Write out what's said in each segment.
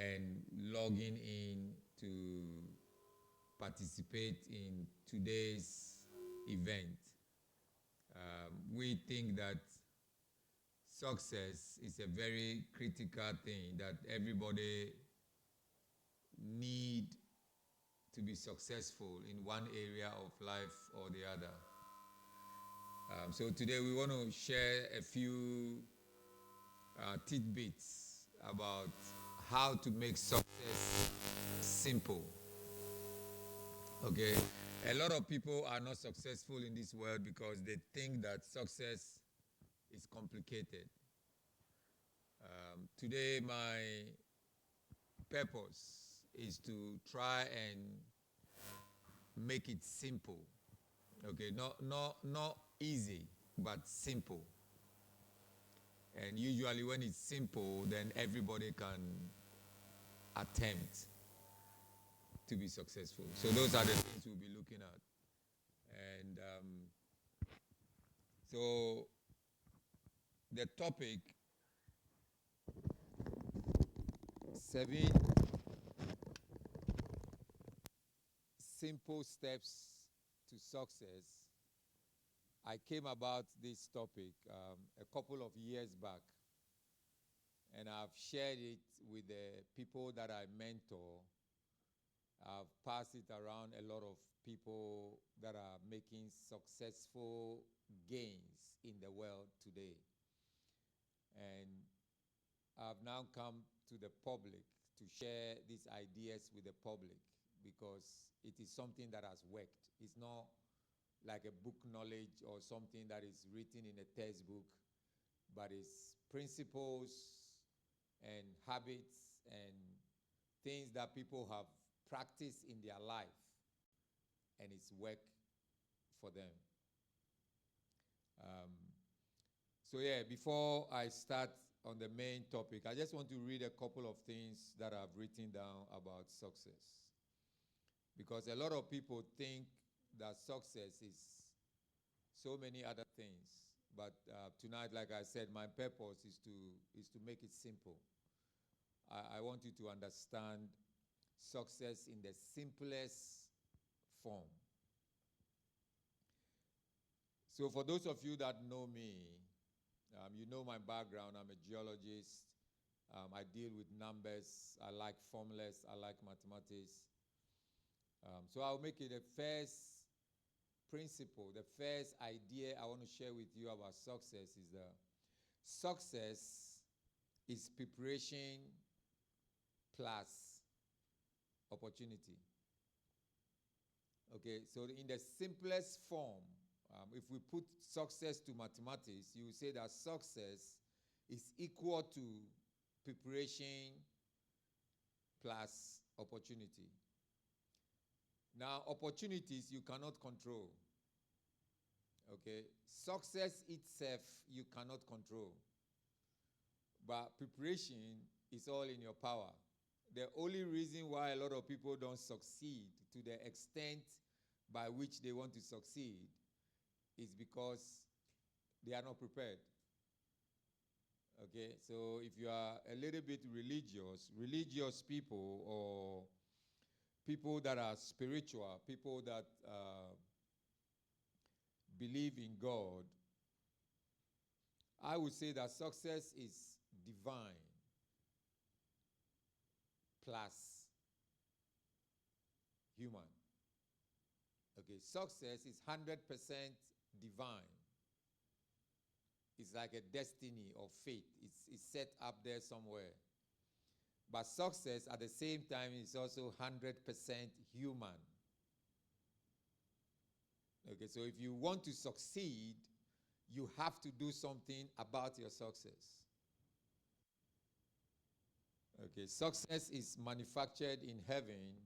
and logging in to participate in today's event. We think that success is a very critical thing that everybody need to be successful in one area of life or the other. So today we want to share a few tidbits about how to make success simple. Okay, a lot of people are not successful in this world because they think that success is complicated. Today, my purpose is to try and make it simple. Okay, not easy, but simple. And usually, when it's simple, then everybody can attempt to be successful. So those are the things we'll be looking at. And so the topic 7 simple steps to success. I came about this topic a couple of years back, and I've shared it with the people that I mentor. I've passed it around a lot of people that are making successful gains in the world today. And I've now come to the public to share these ideas with the public because it is something that has worked. It's not like a book knowledge or something that is written in a textbook, but it's principles and habits and things that people have practiced in their life, and it's worked for them. So yeah, before I start on the main topic, I just want to read a couple of things that I've written down about success. Because a lot of people think that success is so many other things. But tonight, like I said, my purpose is to make it simple. I want you to understand success in the simplest form. So for those of you that know me, you know my background. I'm a geologist. I deal with numbers. I like formulas. I like mathematics. So I'll make it the first principle, the first idea I want to share with you about success is that success is preparation plus opportunity. Okay, so in the simplest form, if we put success to mathematics, you will say that success is equal to preparation plus opportunity. Now, opportunities you cannot control. Okay, success itself you cannot control. But preparation is all in your power. The only reason why a lot of people don't succeed to the extent by which they want to succeed is because they are not prepared. Okay, so if you are a little bit religious people or people that are spiritual, people that believe in God, I would say that success is divine plus human. Okay, success is 100% divine. It's like a destiny or fate. It's set up there somewhere. But success at the same time is also 100% human. Okay, so if you want to succeed, you have to do something about your success. Okay, success is manufactured in heaven,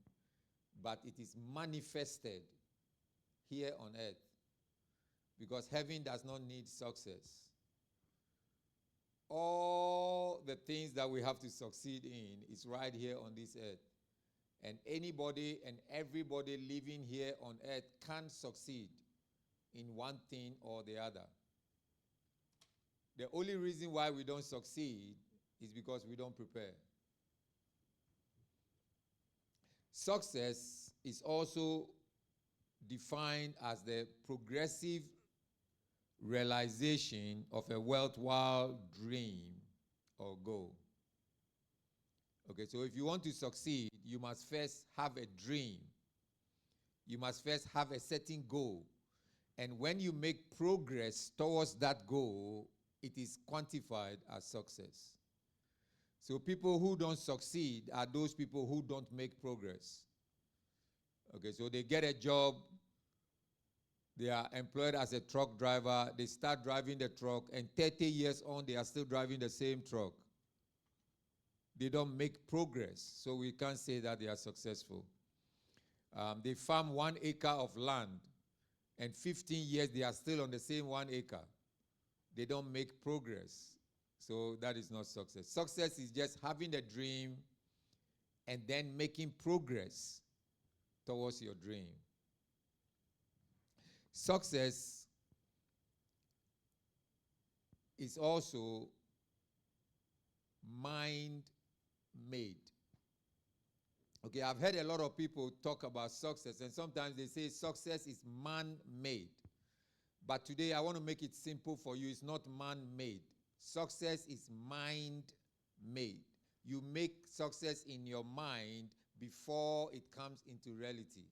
but it is manifested here on earth. Because heaven does not need success. All the things that we have to succeed in is right here on this earth. And anybody and everybody living here on earth can succeed in one thing or the other. The only reason why we don't succeed is because we don't prepare. Success is also defined as the progressive realization of a worthwhile dream or goal. Okay, so if you want to succeed, you must first have a dream. You must first have a certain goal. And when you make progress towards that goal, it is quantified as success. So people who don't succeed are those people who don't make progress. Okay, so they get a job, they are employed as a truck driver, they start driving the truck, and 30 years on, they are still driving the same truck. They don't make progress, so we can't say that they are successful. They farm 1 acre of land, and 15 years they are still on the same 1 acre. They don't make progress, so that is not success. Success is just having a dream and then making progress towards your dream. Success is also mind-made. Okay, I've heard a lot of people talk about success, and sometimes they say success is man-made. But today I want to make it simple for you. It's not man-made. Success is mind-made. You make success in your mind before it comes into reality.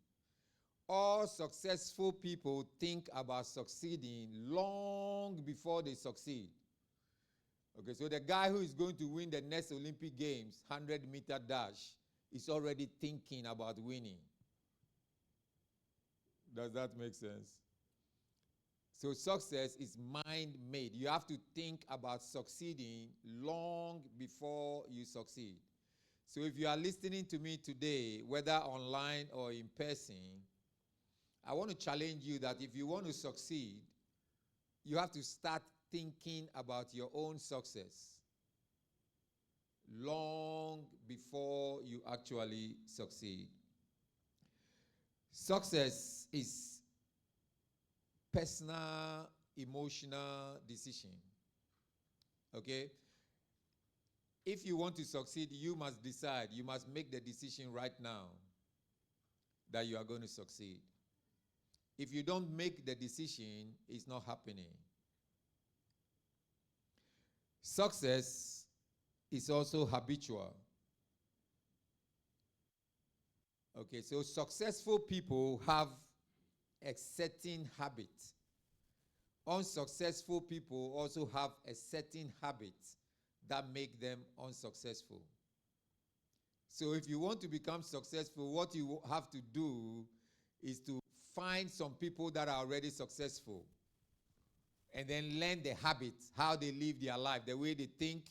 All successful people think about succeeding long before they succeed. Okay, so the guy who is going to win the next Olympic Games, 100-meter dash, is already thinking about winning. Does that make sense? So success is mind-made. You have to think about succeeding long before you succeed. So if you are listening to me today, whether online or in person, I want to challenge you that if you want to succeed, you have to start thinking about your own success long before you actually succeed. Success is personal, emotional decision. Okay? If you want to succeed, you must decide. You must make the decision right now that you are going to succeed. If you don't make the decision, it's not happening. Success is also habitual. Okay, so successful people have a certain habit. Unsuccessful people also have a certain habit that make them unsuccessful. So if you want to become successful, what you have to do is to find some people that are already successful and then learn the habits, how they live their life, the way they think,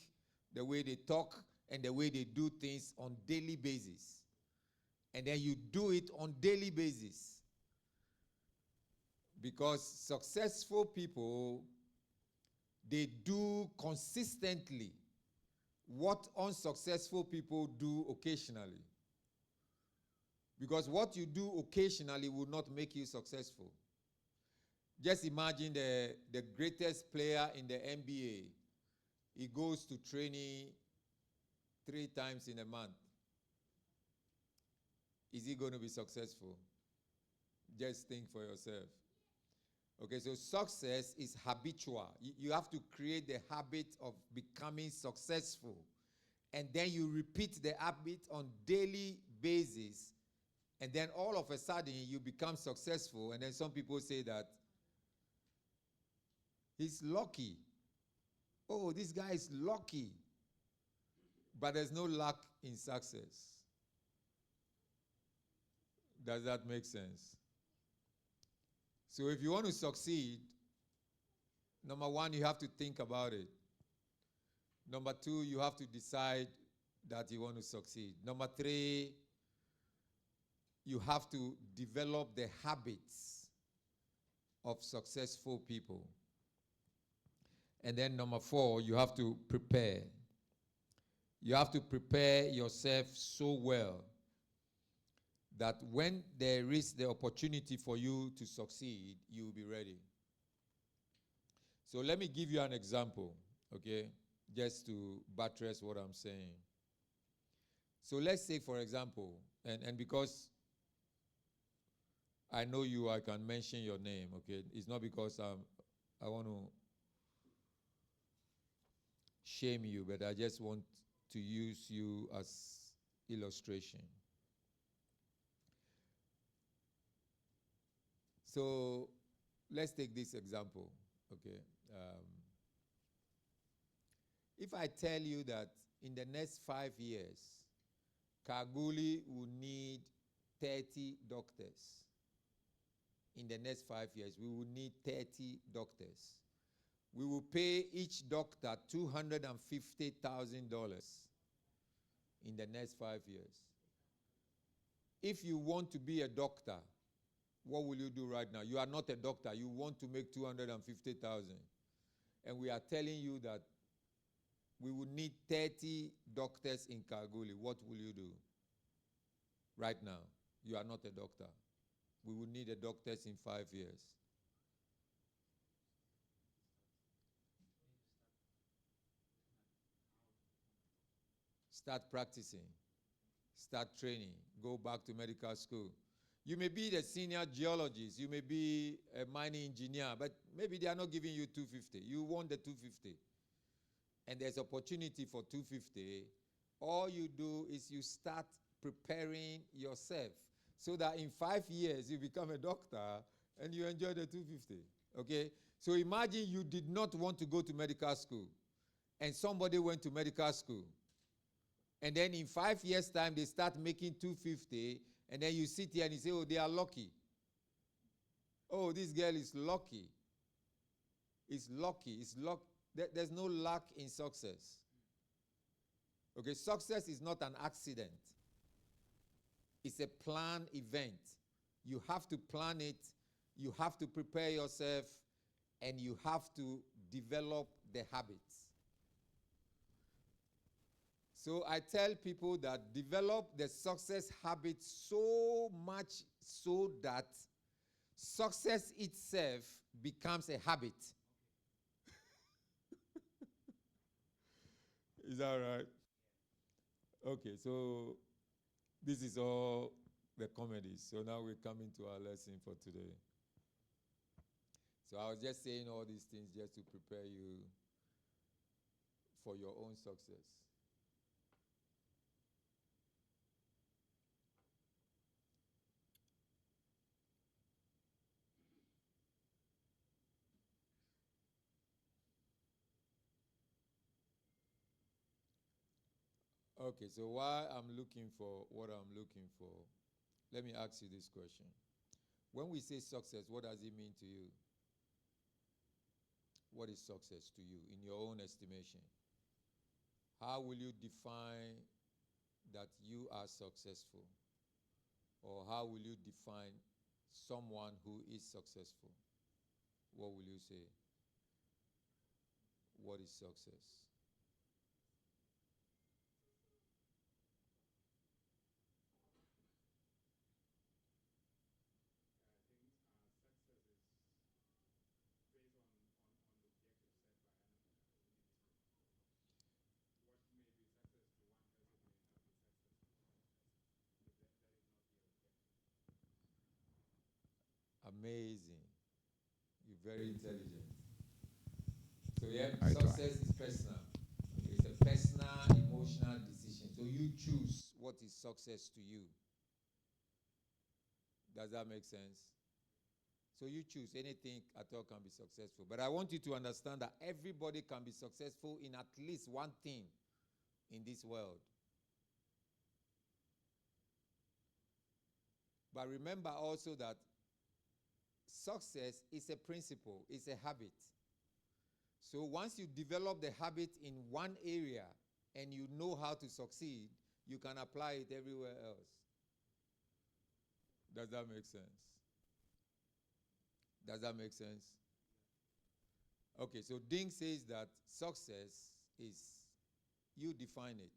the way they talk, and the way they do things on daily basis. And then you do it on daily basis. Because successful people, they do consistently what unsuccessful people do occasionally. Because what you do occasionally will not make you successful. Just imagine the greatest player in the NBA. He goes to training 3 times in a month. Is he going to be successful? Just think for yourself. Okay, so success is habitual. You have to create the habit of becoming successful. And then you repeat the habit on daily basis. And then all of a sudden you become successful. And then some people say that he's lucky. Oh, this guy is lucky. But there's no luck in success. Does that make sense? So if you want to succeed, number 1, you have to think about it. Number 2, you have to decide that you want to succeed. Number 3, you have to develop the habits of successful people. And then number 4, you have to prepare. You have to prepare yourself so well that when there is the opportunity for you to succeed, you will be ready. So let me give you an example, okay, just to buttress what I'm saying. So let's say, for example, and because I know you, I can mention your name, okay? It's not because I want to shame you, but I just want to use you as illustration. So let's take this example, okay? If I tell you that in the next 5 years, Kalgoorlie will need 30 doctors. In the next 5 years, we will need 30 doctors. We will pay each doctor $250,000 in the next 5 years. If you want to be a doctor, what will you do right now? You are not a doctor. You want to make $250,000. And we are telling you that we will need 30 doctors in Kalgoorlie. What will you do? Right now, you are not a doctor. We will need a doctors in 5 years. Start practicing. Start training. Go back to medical school. You may be the senior geologist. You may be a mining engineer, but maybe they are not giving you 250. You want the 250. And there's opportunity for 250. All you do is you start preparing yourself so that in 5 years you become a doctor and you enjoy the 250. Okay? So imagine you did not want to go to medical school and somebody went to medical school. And then in 5 years' time, they start making 250, and then you sit here and you say, oh, they are lucky. Oh, this girl is lucky. It's lucky. It's luck. There's no luck in success. Okay, success is not an accident. It's a planned event. You have to plan it, you have to prepare yourself, and you have to develop the habits. So I tell people that develop the success habit so much so that success itself becomes a habit. Is that right? Okay, so this is all the comedy. So now we're coming to our lesson for today. So I was just saying all these things just to prepare you for your own success. Okay, so while I'm looking for what I'm looking for, let me ask you this question. When we say success, what does it mean to you? What is success to you in your own estimation? How will you define that you are successful? Or how will you define someone who is successful? What will you say? What is success? Amazing. You're very intelligent. So yeah, success is personal. It's a personal, emotional decision. So you choose what is success to you. Does that make sense? So you choose. Anything at all can be successful. But I want you to understand that everybody can be successful in at least one thing in this world. But remember also that success is a principle, it's a habit. So once you develop the habit in one area and you know how to succeed, you can apply it everywhere else. Does that make sense? Does that make sense? Okay, so Ding says that success is, you define it.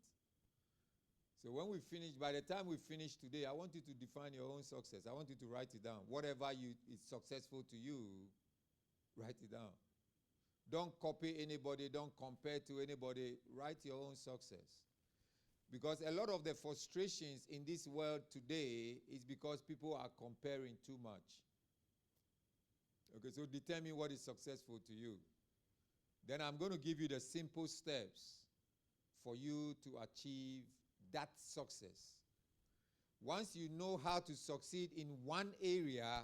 So when we finish, by the time we finish today, I want you to define your own success. I want you to write it down. Whatever is successful to you, write it down. Don't copy anybody. Don't compare to anybody. Write your own success. Because a lot of the frustrations in this world today is because people are comparing too much. Okay, so determine what is successful to you. Then I'm going to give you the simple steps for you to achieve that success. Once you know how to succeed in one area,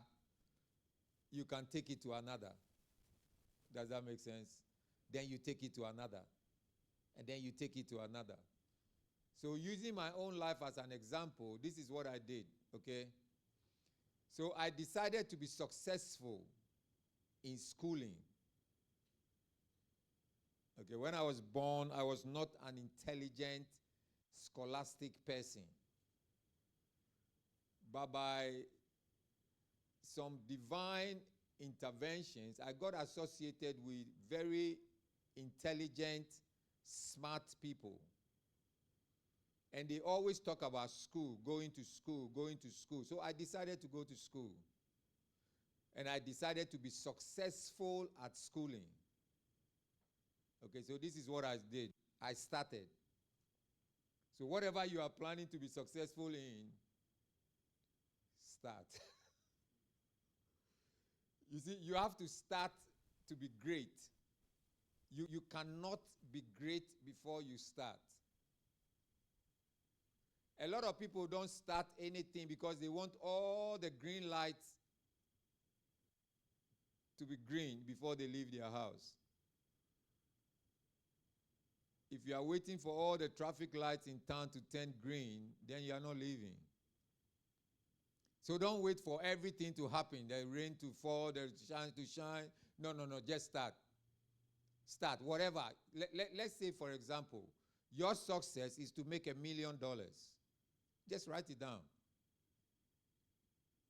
you can take it to another. Does that make sense? Then you take it to another. And then you take it to another. So using my own life as an example, this is what I did, okay? So I decided to be successful in schooling. Okay, when I was born, I was not an intelligent, scholastic person. But by some divine interventions, I got associated with very intelligent, smart people. And they always talk about school, going to school, going to school. So I decided to go to school. And I decided to be successful at schooling. Okay, so this is what I did. I started. So whatever you are planning to be successful in, start. You see, you have to start to be great. You cannot be great before you start. A lot of people don't start anything because they want all the green lights to be green before they leave their house. If you are waiting for all the traffic lights in town to turn green, then you are not leaving. So don't wait for everything to happen, the rain to fall, the sun to shine. No, just start. Start, whatever. Let's say, for example, your success is to make $1 million. Just write it down.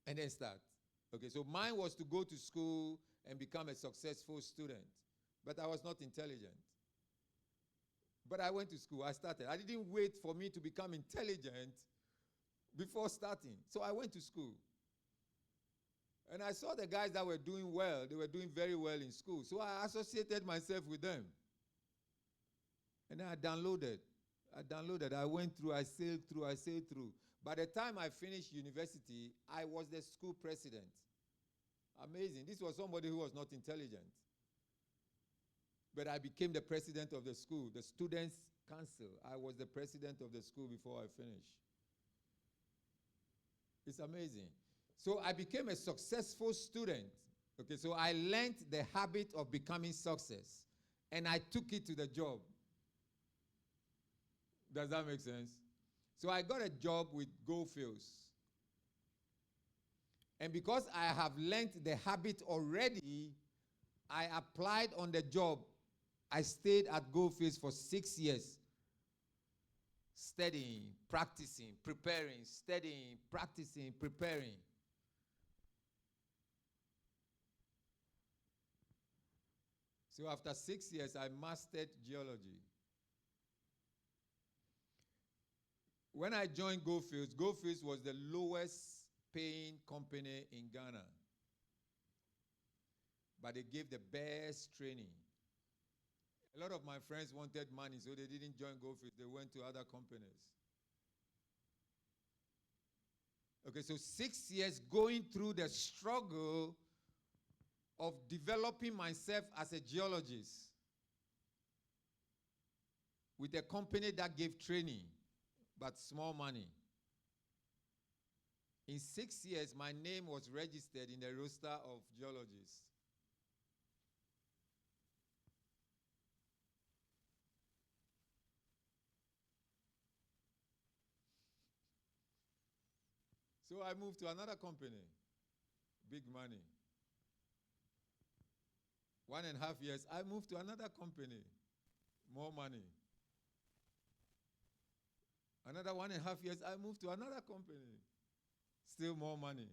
And then start. Okay, so mine was to go to school and become a successful student. But I was not intelligent. But I went to school. I started. I didn't wait for me to become intelligent before starting. So I went to school. And I saw the guys that were doing well. They were doing very well in school. So I associated myself with them. And then I downloaded. I went through, I sailed through. By the time I finished university, I was the school president. Amazing. This was somebody who was not intelligent. But I became the president of the school, the students' council. I was the president of the school before I finished. It's amazing. So I became a successful student. Okay, so I learned the habit of becoming success. And I took it to the job. Does that make sense? So I got a job with Goldfields. And because I have learned the habit already, I applied on the job. I stayed at Goldfields for 6 years. Studying, practicing, preparing, studying, practicing, preparing. So after 6 years, I mastered geology. When I joined Goldfields, Goldfields was the lowest paying company in Ghana. But they gave the best training. A lot of my friends wanted money, so they didn't join Goldfields. They went to other companies. Okay, so 6 years going through the struggle of developing myself as a geologist with a company that gave training, but small money. In 6 years, my name was registered in the roster of geologists. So I moved to another company. Big money. 1.5 years, I moved to another company. More money. Another 1.5 years, I moved to another company. Still more money.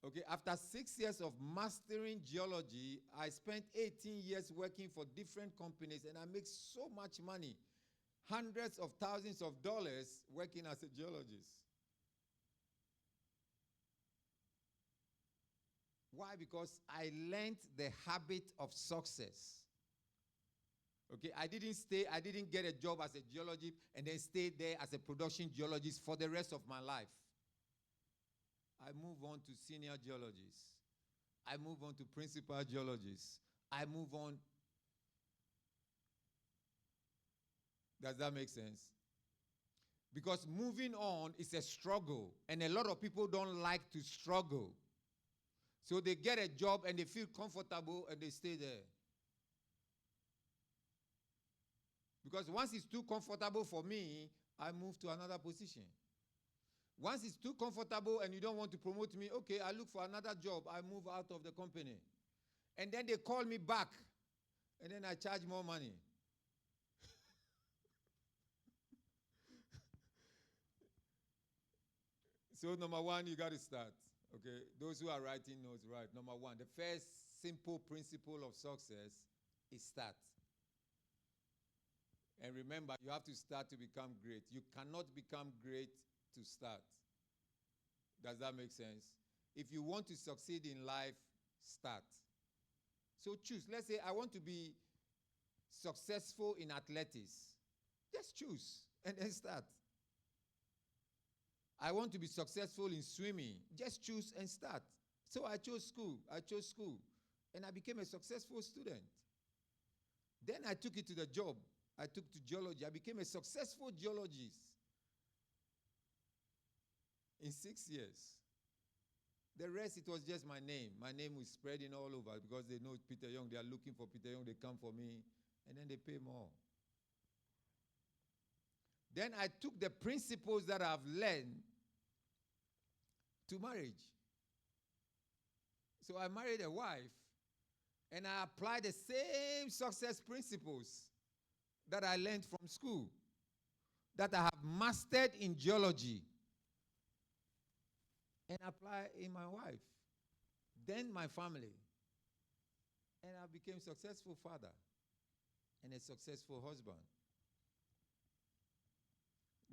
Okay, after 6 years of mastering geology, I spent 18 years working for different companies, and I make so much money. Hundreds of thousands of dollars working as a geologist. Why? Because I learned the habit of success. Okay, I didn't get a job as a geologist and then stay there as a production geologist for the rest of my life. I move on to senior geologist. I move on to principal geologist. I move on. Does that make sense? Because moving on is a struggle, and a lot of people don't like to struggle. So they get a job and they feel comfortable and they stay there. Because once it's too comfortable for me, I move to another position. Once it's too comfortable and you don't want to promote me, okay, I look for another job. I move out of the company. And then they call me back. And then I charge more money. So number one, you got to start. Okay, those who are writing notes, right. Number one, the first simple principle of success is start. And remember, you have to start to become great. You cannot become great to start. Does that make sense? If you want to succeed in life, start. So choose. Let's say I want to be successful in athletics. Just choose and then start. I want to be successful in swimming. Just choose and start. So I chose school. And I became a successful student. Then I took it to the job. I took to geology. I became a successful geologist in 6 years. The rest, it was just my name. My name was spreading all over because they know Peter Young. They are looking for Peter Young. They come for me, and then they pay more. Then I took the principles that I've learned to marriage. So I married a wife, and I applied the same success principles that I learned from school, that I have mastered in geology, and apply in my wife, then my family. And I became a successful father and a successful husband.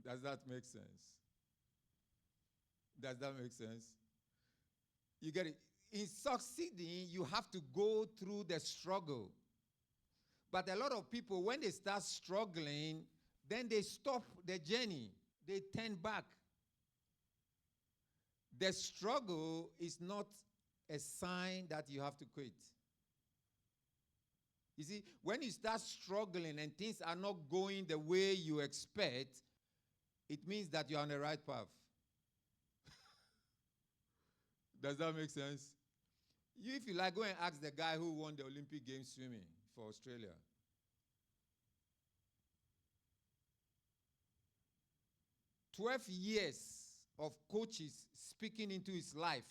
Does that make sense? Does that make sense? You get it? In succeeding, you have to go through the struggle. But a lot of people, when they start struggling, then they stop the journey. They turn back. The struggle is not a sign that you have to quit. You see, when you start struggling and things are not going the way you expect, it means that you're on the right path. Does that make sense? If you like, go and ask the guy who won the Olympic Games swimming for Australia. "12 years of coaches speaking into his life.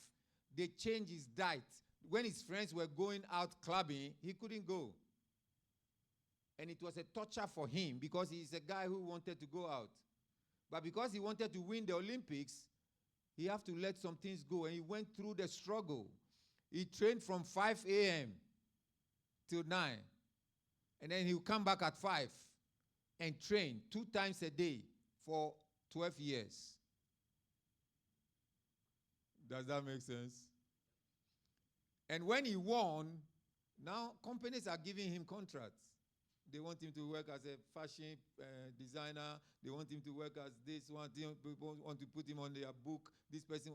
They changed his diet. When his friends were going out clubbing, he couldn't go. And it was a torture for him because he's a guy who wanted to go out. But because he wanted to win the Olympics, he had to let some things go. And he went through the struggle. He trained from 5 a.m. till 9. And then he would come back at 5 and train 2 times a day for 12 years. Does that make sense? And when he won, now companies are giving him contracts. They want him to work as a fashion designer. They want him to work as this one. People want to put him on their book. This person.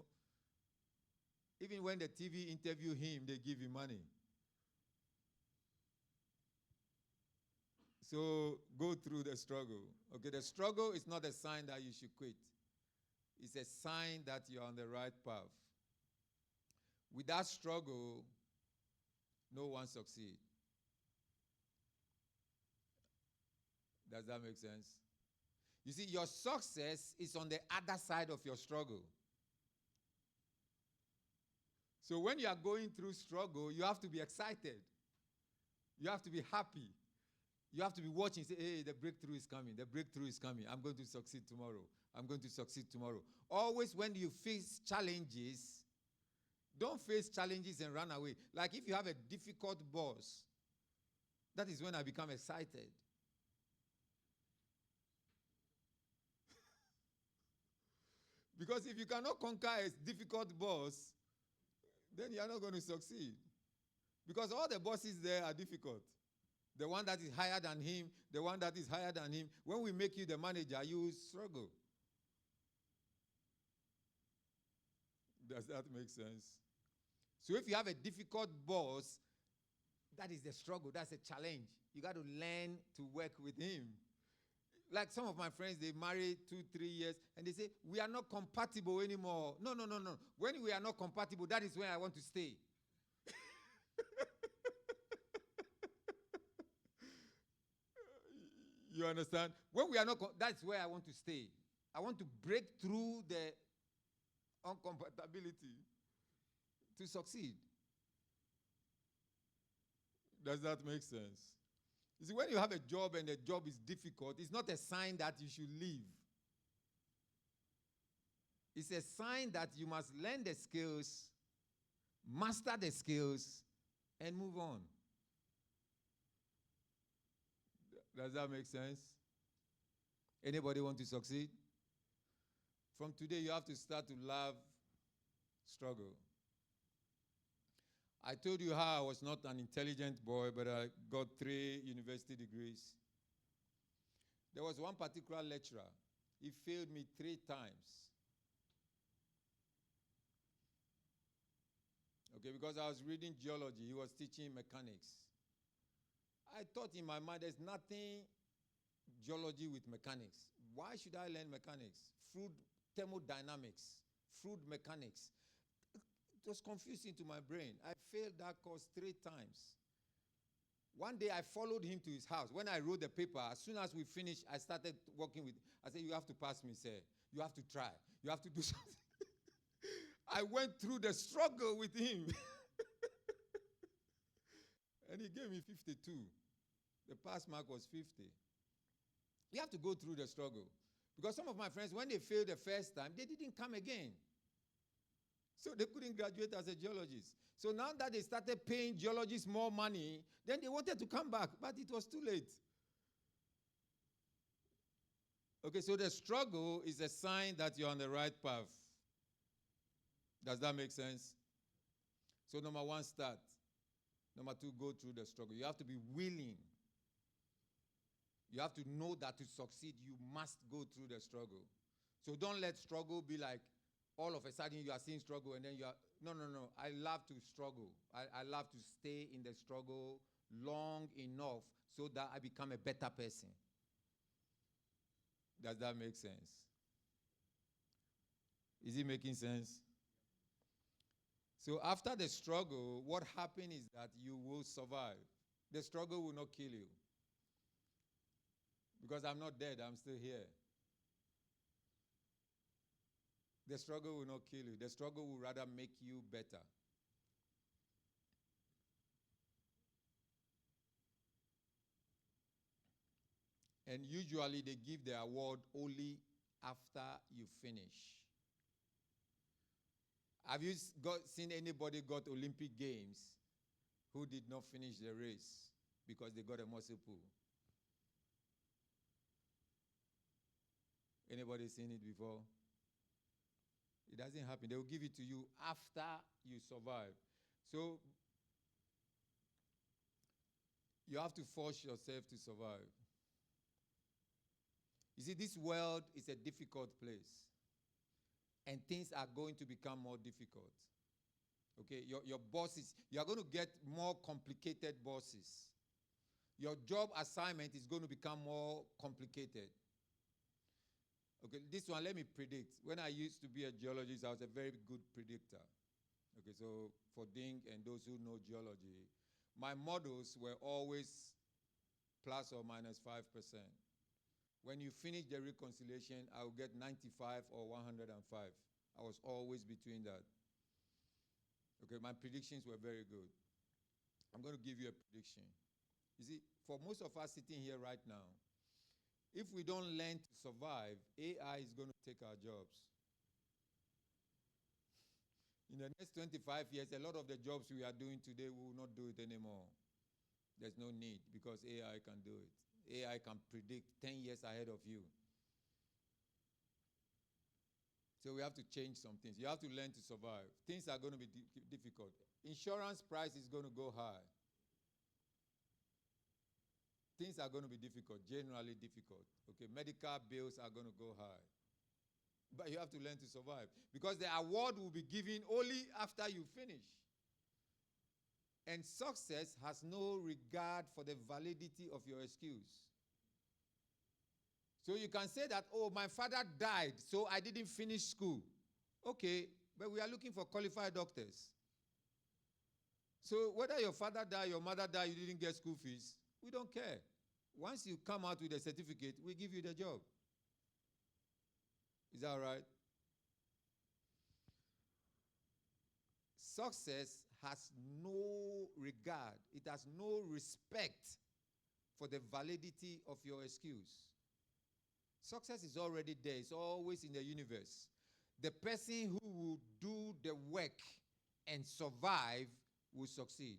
Even when the TV interview him, they give him money. So go through the struggle. Okay, the struggle is not a sign that you should quit. It's a sign that you're on the right path. Without struggle, no one succeeds. Does that make sense? You see, your success is on the other side of your struggle. So when you are going through struggle, you have to be excited. You have to be happy. You have to be watching, say, hey, the breakthrough is coming. The breakthrough is coming. I'm going to succeed tomorrow. I'm going to succeed tomorrow. Always when you face challenges, don't face challenges and run away. Like if you have a difficult boss, that is when I become excited. Because if you cannot conquer a difficult boss, then you are not going to succeed. Because all the bosses there are difficult. The one that is higher than him, the one that is higher than him. When we make you the manager, you will struggle. Does that make sense? So if you have a difficult boss, that is the struggle. That's a challenge. You got to learn to work with him. Like some of my friends, they marry 2-3 years, and they say, we are not compatible anymore. No. When we are not compatible, that is when I want to stay. You understand? When we are not, that's where I want to stay. I want to break through the incompatibility to succeed. Does that make sense? You see, when you have a job and the job is difficult, it's not a sign that you should leave. It's a sign that you must learn the skills, master the skills, and move on. Does that make sense? Anybody want to succeed? From today, you have to start to love struggle. I told you how I was not an intelligent boy, but I got 3 university degrees. There was one particular lecturer. He failed me 3 times. Okay, because I was reading geology. He was teaching mechanics. I thought in my mind, there's nothing geology with mechanics. Why should I learn mechanics? Fluid thermodynamics, fluid mechanics. It was confusing to my brain. I failed that course 3 times. One day I followed him to his house. When I wrote the paper, as soon as we finished, I started working with, I said, you have to pass me, sir. You have to try. You have to do something. I went through the struggle with him. And he gave me 52. The pass mark was 50. You have to go through the struggle. Because some of my friends, when they failed the first time, they didn't come again. So they couldn't graduate as a geologist. So now that they started paying geologists more money, then they wanted to come back, but it was too late. Okay, so the struggle is a sign that you're on the right path. Does that make sense? So number 1, start. Number 2, go through the struggle. You have to be willing. You have to know that to succeed, you must go through the struggle. So don't let struggle be like, all of a sudden you are seeing struggle and then you are, no. I love to struggle. I love to stay in the struggle long enough so that I become a better person. Does that make sense? Is it making sense? So after the struggle, what happens is that you will survive. The struggle will not kill you. Because I'm not dead, I'm still here. The struggle will not kill you. The struggle will rather make you better. And usually they give the award only after you finish. Have you seen anybody got Olympic Games who did not finish the race because they got a muscle pull? Anybody seen it before? It doesn't happen. They will give it to you after you survive. So you have to force yourself to survive. You see, this world is a difficult place. And things are going to become more difficult. Okay, your bosses, you are going to get more complicated bosses. Your job assignment is going to become more complicated. Okay, this one, let me predict. When I used to be a geologist, I was a very good predictor. Okay, so for Dink and those who know geology, my models were always plus or minus 5%. When you finish the reconciliation, I will get 95 or 105. I was always between that. Okay, my predictions were very good. I'm going to give you a prediction. You see, for most of us sitting here right now, if we don't learn to survive, AI is going to take our jobs. In the next 25 years, a lot of the jobs we are doing today, we will not do it anymore. There's no need because AI can do it. AI can predict 10 years ahead of you. So we have to change some things. You have to learn to survive. Things are going to be difficult. Insurance price is going to go high. things are going to be difficult, generally difficult. Okay, medical bills are going to go high. But you have to learn to survive. Because the award will be given only after you finish. And success has no regard for the validity of your excuse. So you can say that, oh, my father died, so I didn't finish school. Okay, but we are looking for qualified doctors. So whether your father died, your mother died, you didn't get school fees, we don't care. Once you come out with a certificate, we give you the job. Is that all right? Success has no regard. It has no respect for the validity of your excuse. Success is already there. It's always in the universe. The person who will do the work and survive will succeed.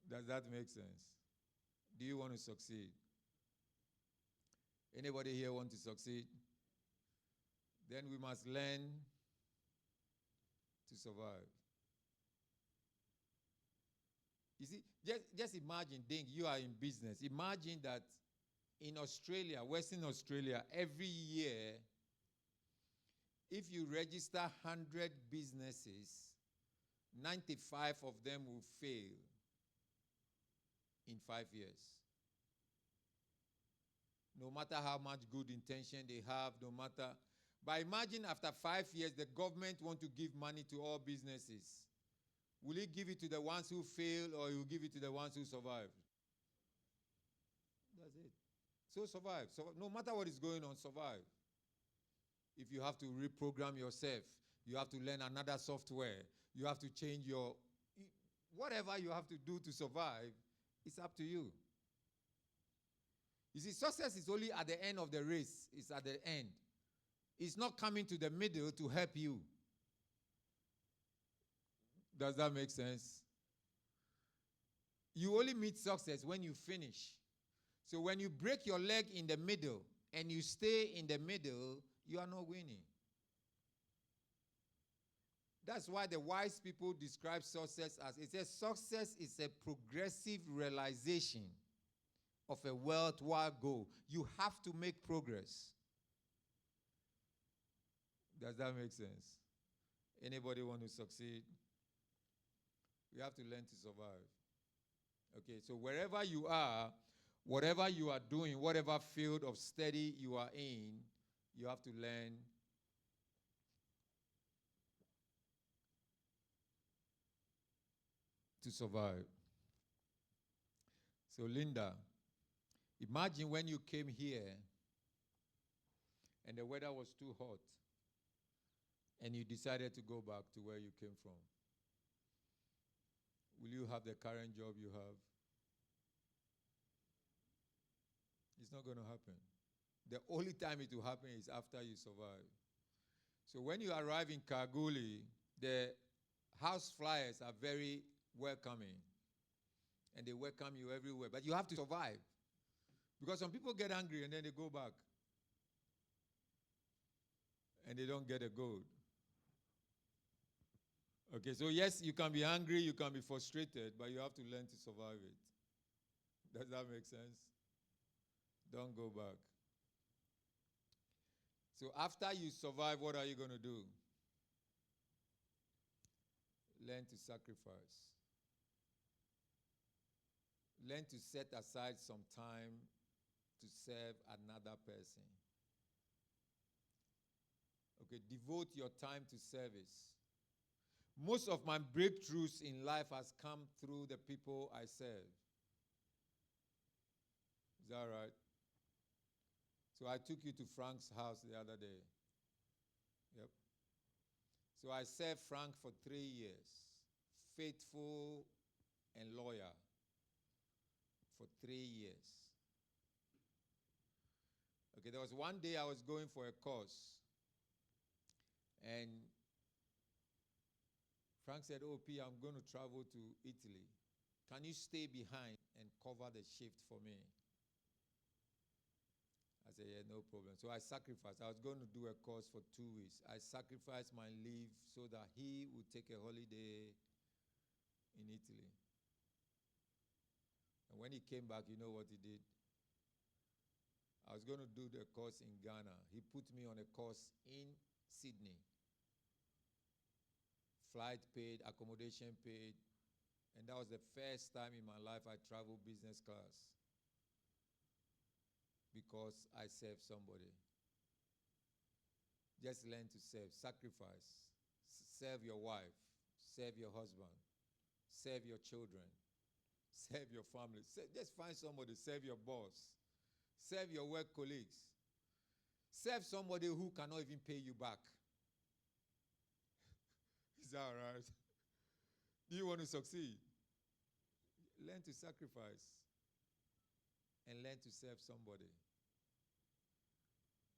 Does that make sense? Do you want to succeed? Anybody here want to succeed? Then we must learn to survive. You see, just imagine, Ding, you are in business. Imagine that in Australia, Western Australia, every year, if you register 100 businesses, 95 of them will fail in 5 years. No matter how much good intention they have, no matter. But imagine after 5 years, the government want to give money to all businesses. Will he give it to the ones who failed, or he will give it to the ones who survived? That's it. So survive. So no matter what is going on, survive. If you have to reprogram yourself, you have to learn another software, you have to change your... Whatever you have to do to survive, it's up to you. You see, success is only at the end of the race. It's at the end. It's not coming to the middle to help you. Does that make sense? You only meet success when you finish. So when you break your leg in the middle and you stay in the middle, you are not winning. That's why the wise people describe success as, it says success is a progressive realization of a worthwhile goal. You have to make progress. Does that make sense? Anybody want to succeed? We have to learn to survive. Okay, so wherever you are, whatever you are doing, whatever field of study you are in, you have to learn to survive. So Linda, imagine when you came here and the weather was too hot and you decided to go back to where you came from. Will you have the current job you have? It's not going to happen. The only time it will happen is after you survive. So when you arrive in Kalgoorlie, the house flyers are very welcoming. And they welcome you everywhere. But you have to survive. Because some people get angry and then they go back. And they don't get a gold. Okay, so yes, you can be angry, you can be frustrated, but you have to learn to survive it. Does that make sense? Don't go back. So after you survive, what are you going to do? Learn to sacrifice. Learn to set aside some time to serve another person. Okay, devote your time to service. Most of my breakthroughs in life has come through the people I serve. Is that right? So I took you to Frank's house the other day. Yep. So I served Frank for 3 years. Faithful and loyal. For 3 years. Okay, there was one day I was going for a course. And Frank said, oh, P, I'm going to travel to Italy. Can you stay behind and cover the shift for me? I said, yeah, no problem. So I sacrificed. I was going to do a course for 2 weeks. I sacrificed my leave so that he would take a holiday in Italy. And when he came back, you know what he did? I was going to do the course in Ghana. He put me on a course in Sydney. Flight paid, accommodation paid. And that was the first time in my life I traveled business class. Because I served somebody. Just learn to serve. Sacrifice. Serve your wife. Serve your husband. Serve your children. Serve your family. Just find somebody. Serve your boss. Serve your work colleagues. Serve somebody who cannot even pay you back. Is that all right? Do you want to succeed? Learn to sacrifice and learn to serve somebody.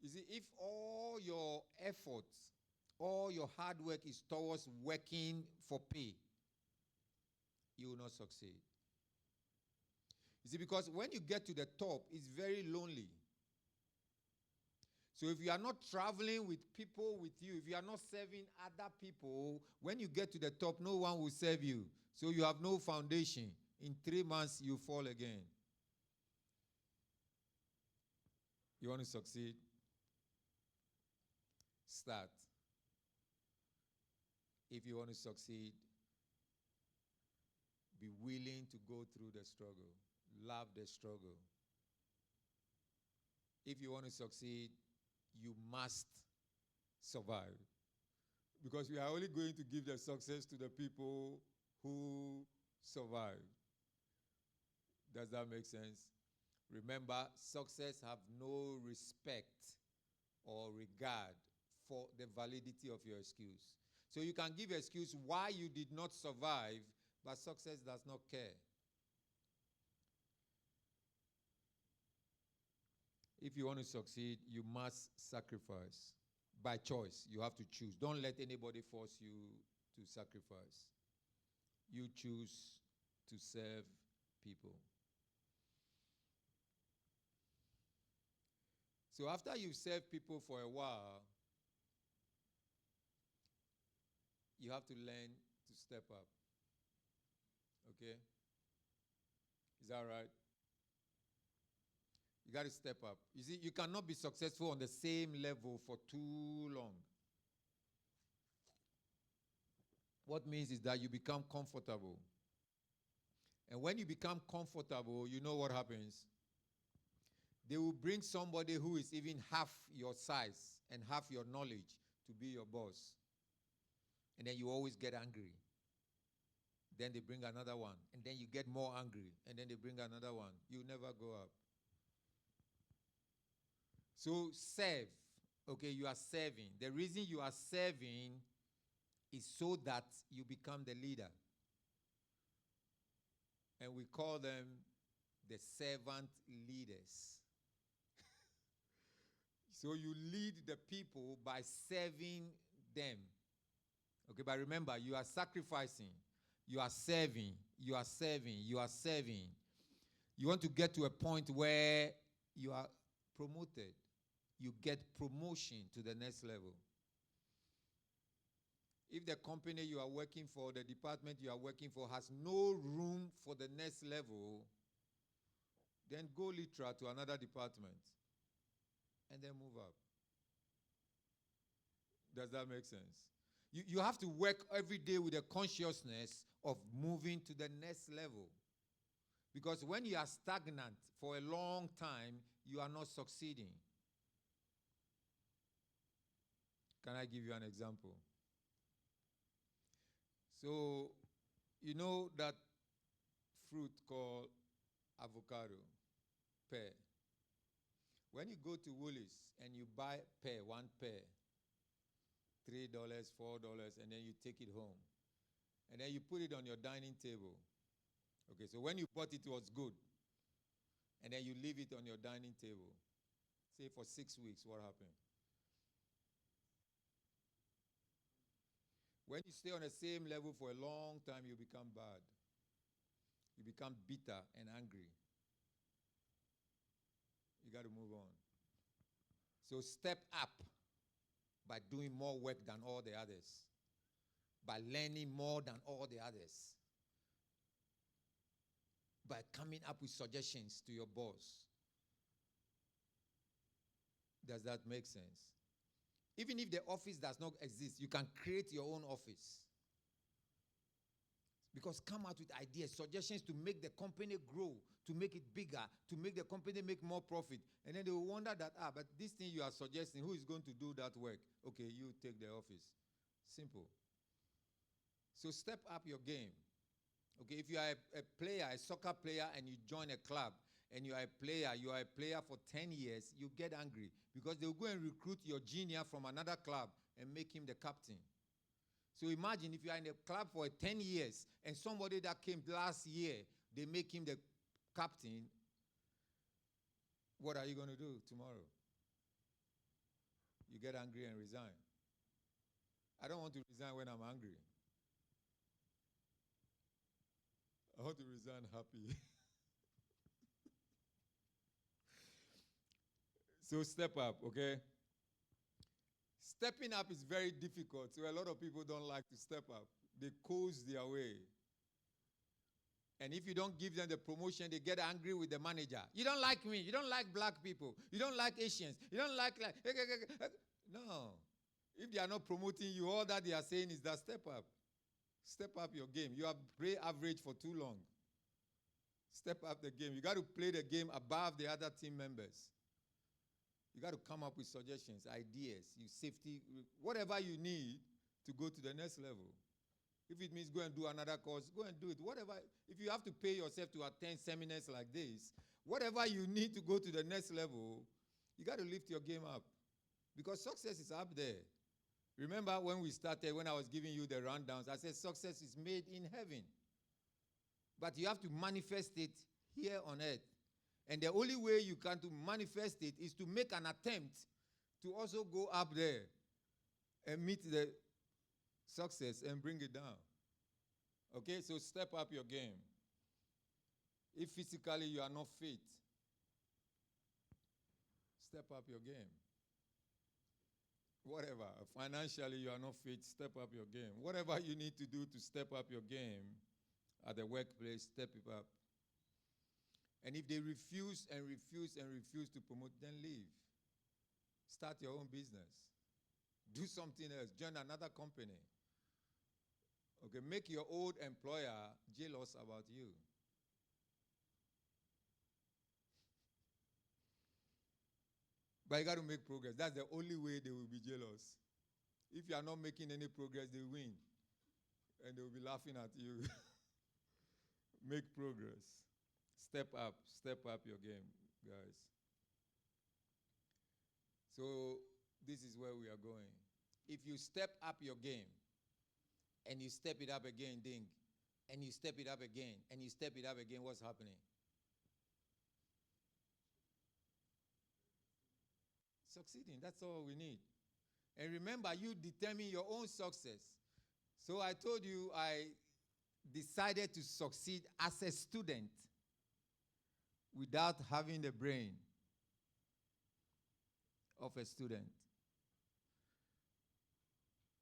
You see, if all your efforts, all your hard work is towards working for pay, you will not succeed. You see, because when you get to the top, it's very lonely. So if you are not traveling with people with you, if you are not serving other people, when you get to the top, no one will serve you. So you have no foundation. In 3 months, you fall again. You want to succeed? Start. If you want to succeed, be willing to go through the struggle. Love the struggle. If you want to succeed, you must survive. Because we are only going to give the success to the people who survive. Does that make sense? Remember, success have no respect or regard for the validity of your excuse. So you can give excuse why you did not survive, but success does not care. If you want to succeed, you must sacrifice. By choice, you have to choose. Don't let anybody force you to sacrifice. You choose to serve people. So after you serve people for a while, you have to learn to step up. Okay? Is that right? You got to step up. You see, you cannot be successful on the same level for too long. What means is that you become comfortable. And when you become comfortable, you know what happens? They will bring somebody who is even half your size and half your knowledge to be your boss. And then you always get angry. Then they bring another one. And then you get more angry. And then they bring another one. You never go up. So serve. Okay, you are serving. The reason you are serving is so that you become the leader. And we call them the servant leaders. So you lead the people by serving them. Okay, but remember, you are sacrificing. You are serving. You are serving. You are serving. You want to get to a point where you are promoted. You get promotion to the next level. If the company you are working for, the department you are working for has no room for the next level, then go literal to another department and then move up. Does that make sense? You have to work every day with a consciousness of moving to the next level. Because when you are stagnant for a long time, you are not succeeding. Can I give you an example? So, you know that fruit called avocado, pear. When you go to Woolies and you buy pear, one pear, $3, $4, and then you take it home. And then you put it on your dining table. Okay, so when you bought it, it was good. And then you leave it on your dining table. Say for 6 weeks, what happened? When you stay on the same level for a long time, you become bad. You become bitter and angry. You got to move on. So step up by doing more work than all the others, by learning more than all the others, by coming up with suggestions to your boss. Does that make sense? Even if the office does not exist, you can create your own office. Because come out with ideas, suggestions to make the company grow, to make it bigger, to make the company make more profit. And then they will wonder that, but this thing you are suggesting, who is going to do that work? Okay, you take the office. Simple. So step up your game. Okay, if you are a player, a soccer player, and you join a club, and you are a player for 10 years, you get angry because they will go and recruit your junior from another club and make him the captain. So imagine if you are in a club for 10 years and somebody that came last year, they make him the captain. What are you going to do tomorrow? You get angry and resign. I don't want to resign when I'm angry. I want to resign happy. So step up, okay? Stepping up is very difficult, so a lot of people don't like to step up. They coast their way. And if you don't give them the promotion, they get angry with the manager. You don't like me. You don't like black people. You don't like Asians. You don't like... No. If they are not promoting you, all that they are saying is that step up. Step up your game. You have played average for too long. Step up the game. You got to play the game above the other team members. You got to come up with suggestions, ideas, safety, whatever you need to go to the next level. If it means go and do another course, go and do it. Whatever. If you have to pay yourself to attend seminars like this, whatever you need to go to the next level, you got to lift your game up. Because success is up there. Remember when we started, when I was giving you the rundowns, I said success is made in heaven. But you have to manifest it here on earth. And the only way you can to manifest it is to make an attempt to also go up there and meet the success and bring it down. Okay, so step up your game. If physically you are not fit, step up your game. Whatever, financially you are not fit, step up your game. Whatever you need to do to step up your game at the workplace, step it up. And if they refuse and refuse and refuse to promote, then leave. Start your own business. Do something else. Join another company. Okay, make your old employer jealous about you. But you got to make progress. That's the only way they will be jealous. If you are not making any progress, they win. And they will be laughing at you. Make progress. Step up your game, guys. So this is where we are going. If you step up your game, and you step it up again, ding, and you step it up again, and you step it up again, what's happening? Succeeding, that's all we need. And remember, you determine your own success. So I told you I decided to succeed as a student without having the brain of a student.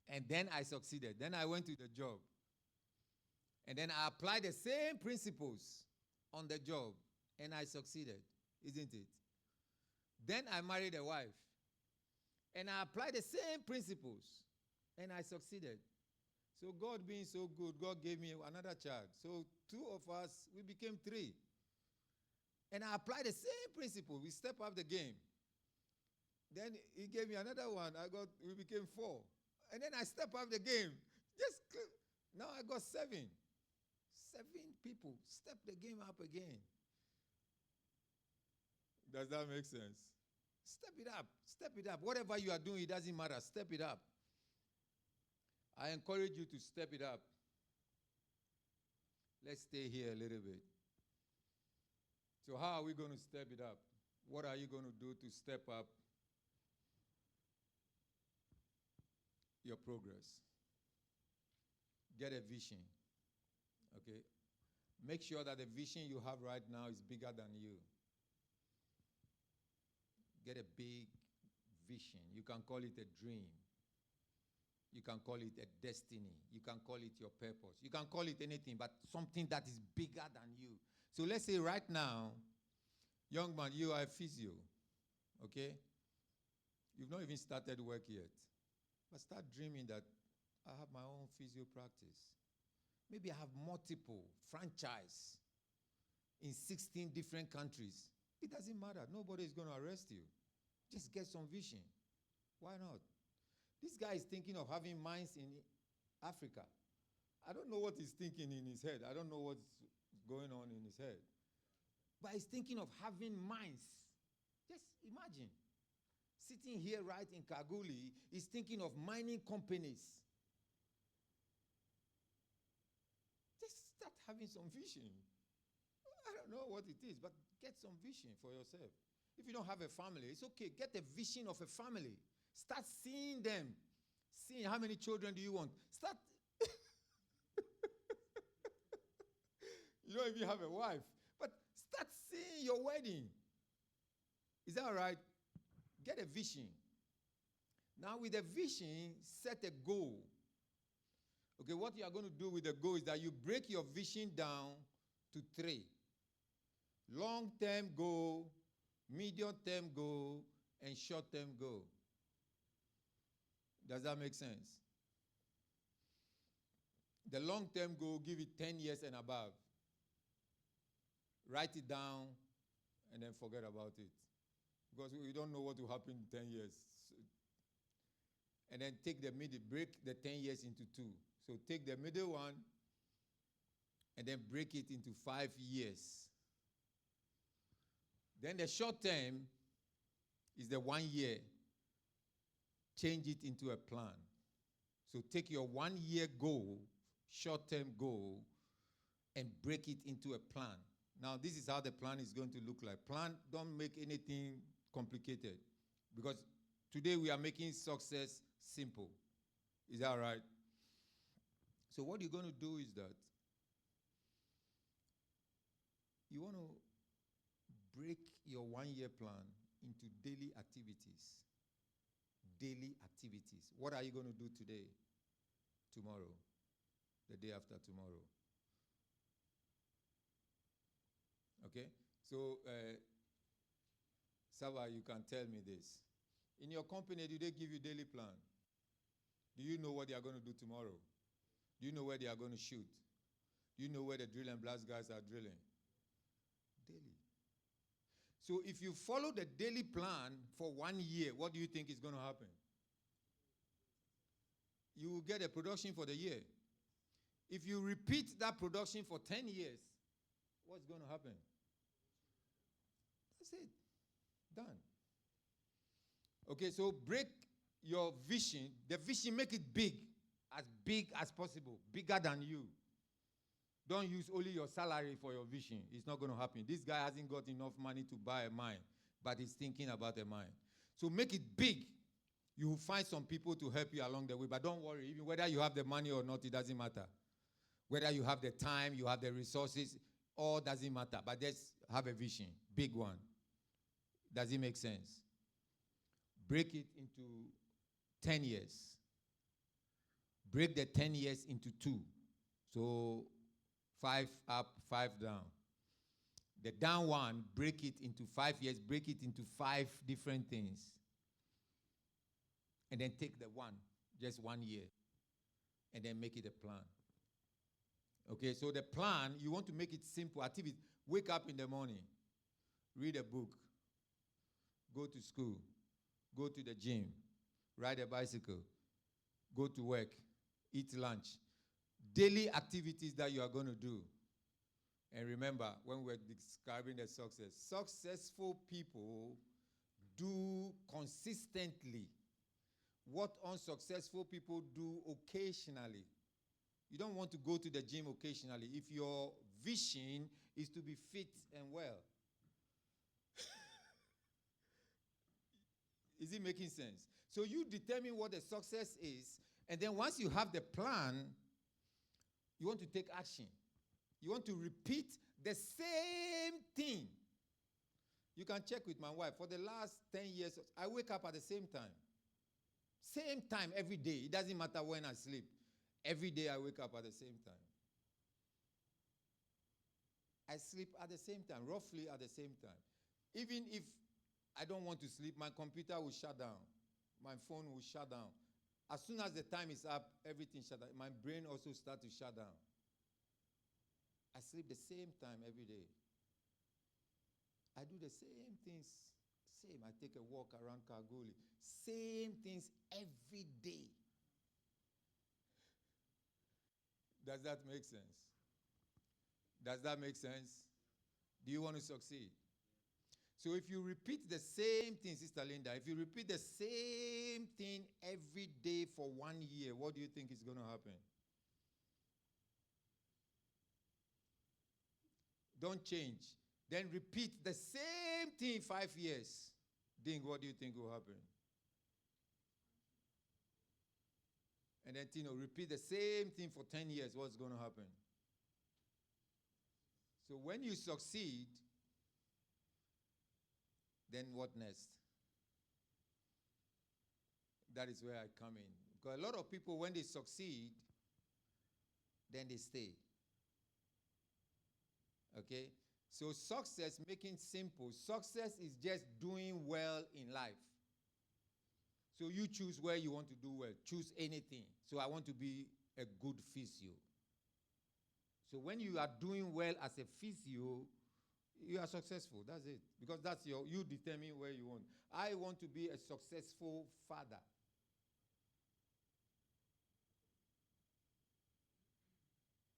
And then I succeeded. Then I went to the job. And then I applied the same principles on the job. And I succeeded, isn't it? Then I married a wife. And I applied the same principles. And I succeeded. So God being so good, God gave me another child. So two of us, we became three. And I applied the same principle. We step up the game. Then he gave me another one. We became four. And then I step up the game. Now I got seven. 7 people. Step the game up again. Does that make sense? Step it up. Step it up. Whatever you are doing, it doesn't matter. Step it up. I encourage you to step it up. Let's stay here a little bit. So how are we going to step it up? What are you going to do to step up your progress? Get a vision. Okay? Make sure that the vision you have right now is bigger than you. Get a big vision. You can call it a dream. You can call it a destiny. You can call it your purpose. You can call it anything, but something that is bigger than you. So let's say right now, young man, you are a physio, okay? You've not even started work yet. But start dreaming that I have my own physio practice. Maybe I have multiple franchise in 16 different countries. It doesn't matter. Nobody is going to arrest you. Just get some vision. Why not? This guy is thinking of having mines in Africa. I don't know what he's thinking in his head. I don't know what's going on in his head. But he's thinking of having mines. Just imagine. Sitting here right in Kalgoorlie, he's thinking of mining companies. Just start having some vision. I don't know what it is, but get some vision for yourself. If you don't have a family, it's okay. Get a vision of a family. Start seeing them. Seeing how many children do you want. Start. You don't even have a wife. But start seeing your wedding. Is that all right? Get a vision. Now with a vision, set a goal. Okay, what you are going to do with the goal is that you break your vision down to 3. Long-term goal, medium-term goal, and short-term goal. Does that make sense? The long-term goal, give it 10 years and above. Write it down and then forget about it. Because we don't know what will happen in 10 years. And then take the middle, break the 10 years into 2. So take the middle one and then break it into 5 years. Then the short term is the 1 year. Change it into a plan. So take your 1 year goal, short-term goal, and break it into a plan. Now, this is how the plan is going to look like. Plan, don't make anything complicated. Because today we are making success simple. Is that right? So what you're going to do is that you want to break your 1 year plan into daily activities. Daily activities. What are you going to do today, tomorrow, the day after tomorrow? Okay? So, Sava, you can tell me this. In your company, do they give you daily plan? Do you know what they are going to do tomorrow? Do you know where they are going to shoot? Do you know where the drill and blast guys are drilling? Daily. So if you follow the daily plan for 1 year, what do you think is going to happen? You will get a production for the year. If you repeat that production for 10 years, what's going to happen? That's it. Done. Okay, so break your vision. The vision, make it big as possible, bigger than you. Don't use only your salary for your vision. It's not going to happen. This guy hasn't got enough money to buy a mine, but he's thinking about a mine. So make it big. You will find some people to help you along the way, but don't worry. Even whether you have the money or not, it doesn't matter. Whether you have the time, you have the resources, all doesn't matter. But just have a vision, big one. Does it make sense? Break it into 10 years. Break the 10 years into 2. So 5 up, 5 down. The down one, break it into 5 years, break it into 5 different things. And then take the one, just 1 year, and then make it a plan. Okay, so the plan, you want to make it simple. Activity. Wake up in the morning, read a book, go to school, go to the gym, ride a bicycle, go to work, eat lunch. Daily activities that you are going to do. And remember, when we're describing the success, successful people do consistently what unsuccessful people do occasionally. You don't want to go to the gym occasionally if your vision is to be fit and well. Is it making sense? So you determine what the success is, and then once you have the plan, you want to take action. You want to repeat the same thing. You can check with my wife. For the last 10 years, I wake up at the same time. Same time every day. It doesn't matter when I sleep. Every day I wake up at the same time. I sleep at the same time, roughly at the same time. Even if I don't want to sleep, my computer will shut down. My phone will shut down. As soon as the time is up, everything shut down. My brain also starts to shut down. I sleep the same time every day. I do the same things. Same. I take a walk around Kalgoorlie. Same things every day. Does that make sense? Does that make sense? Do you want to succeed? So if you repeat the same thing, Sister Linda, if you repeat the same thing every day for 1 year, what do you think is going to happen? Don't change. Then repeat the same thing 5 years. Ding, what do you think will happen? And then Tino, repeat the same thing for 10 years. What's going to happen? So when you succeed, then what next? That is where I come in. Because a lot of people, when they succeed, then they stay. Okay? So success, making simple, success is just doing well in life. So you choose where you want to do well. Choose anything. So I want to be a good physio. So when you are doing well as a physio, you are successful. That's it. Because that's you determine where you want. I want to be a successful father.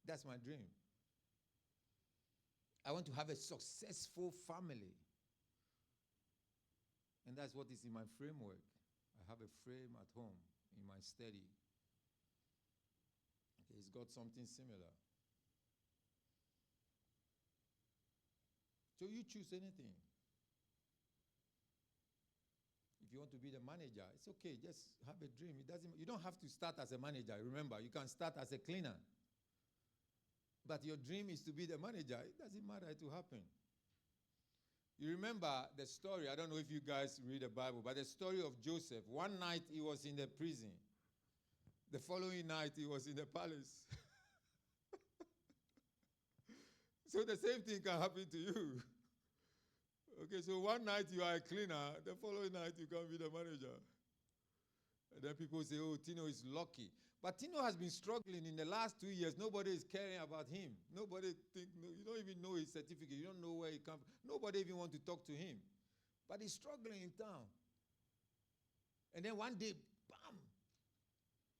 That's my dream. I want to have a successful family. And that's what is in my framework. I have a frame at home in my study. Okay, it's got something similar. So you choose anything. If you want to be the manager, it's okay. Just have a dream. You don't have to start as a manager. Remember, you can start as a cleaner. But your dream is to be the manager. It doesn't matter, it will happen. You remember the story, I don't know if you guys read the Bible, but the story of Joseph. One night he was in the prison. The following night he was in the palace. So the same thing can happen to you. Okay, so one night you are a cleaner, the following night you can be the manager. And then people say, oh, Tino is lucky. But Tino has been struggling in the last 2 years. Nobody is caring about him. You don't even know his certificate. You don't know where he comes from. Nobody even wants to talk to him. But he's struggling in town. And then one day, bam,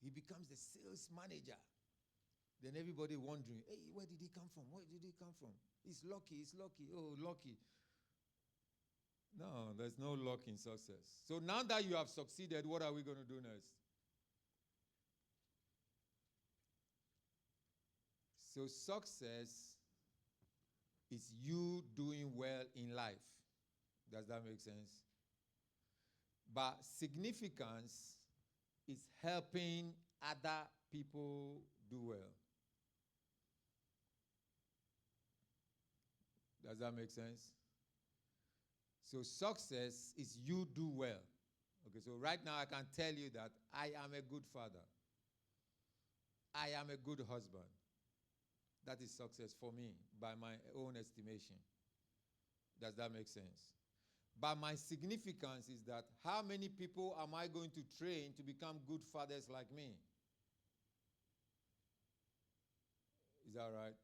he becomes the sales manager. Then everybody wondering, hey, where did he come from? Where did he come from? He's lucky, oh, lucky. No, there's no luck in success. So now that you have succeeded, what are we going to do next? So success is you doing well in life. Does that make sense? But significance is helping other people do well. Does that make sense? So success is you do well. Okay, so right now I can tell you that I am a good father. I am a good husband. That is success for me by my own estimation. Does that make sense? But my significance is that how many people am I going to train to become good fathers like me? Is that right?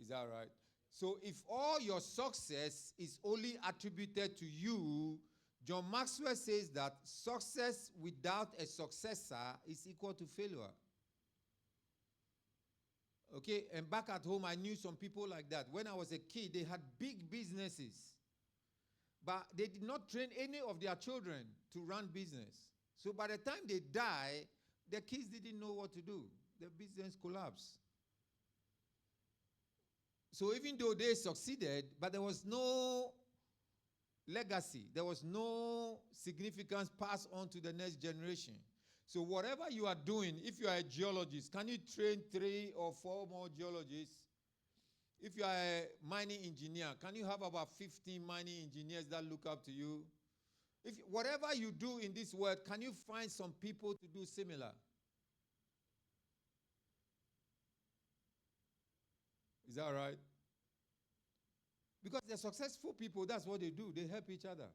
Is that right? So if all your success is only attributed to you, John Maxwell says that success without a successor is equal to failure. Okay, and back at home, I knew some people like that. When I was a kid, they had big businesses. But they did not train any of their children to run business. So by the time they die, their kids didn't know what to do. The business collapsed. So even though they succeeded, but there was no legacy. There was no significance passed on to the next generation. So whatever you are doing, if you are a geologist, can you train 3 or 4 more geologists? If you are a mining engineer, can you have about 15 mining engineers that look up to you? Whatever you do in this world, can you find some people to do similar? Is that right? Because they're successful people, that's what they do. They help each other.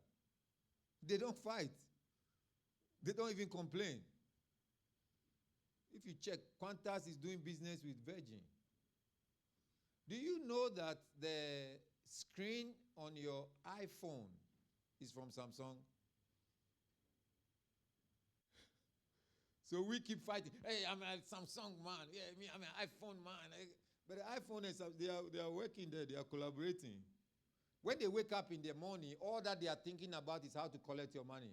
They don't fight. They don't even complain. If you check, Qantas is doing business with Virgin. Do you know that the screen on your iPhone is from Samsung? So we keep fighting. Hey, I'm a Samsung man. Yeah, me, I'm an iPhone man. But the iPhone is they are working there. They are collaborating. When they wake up in the morning, all that they are thinking about is how to collect your money.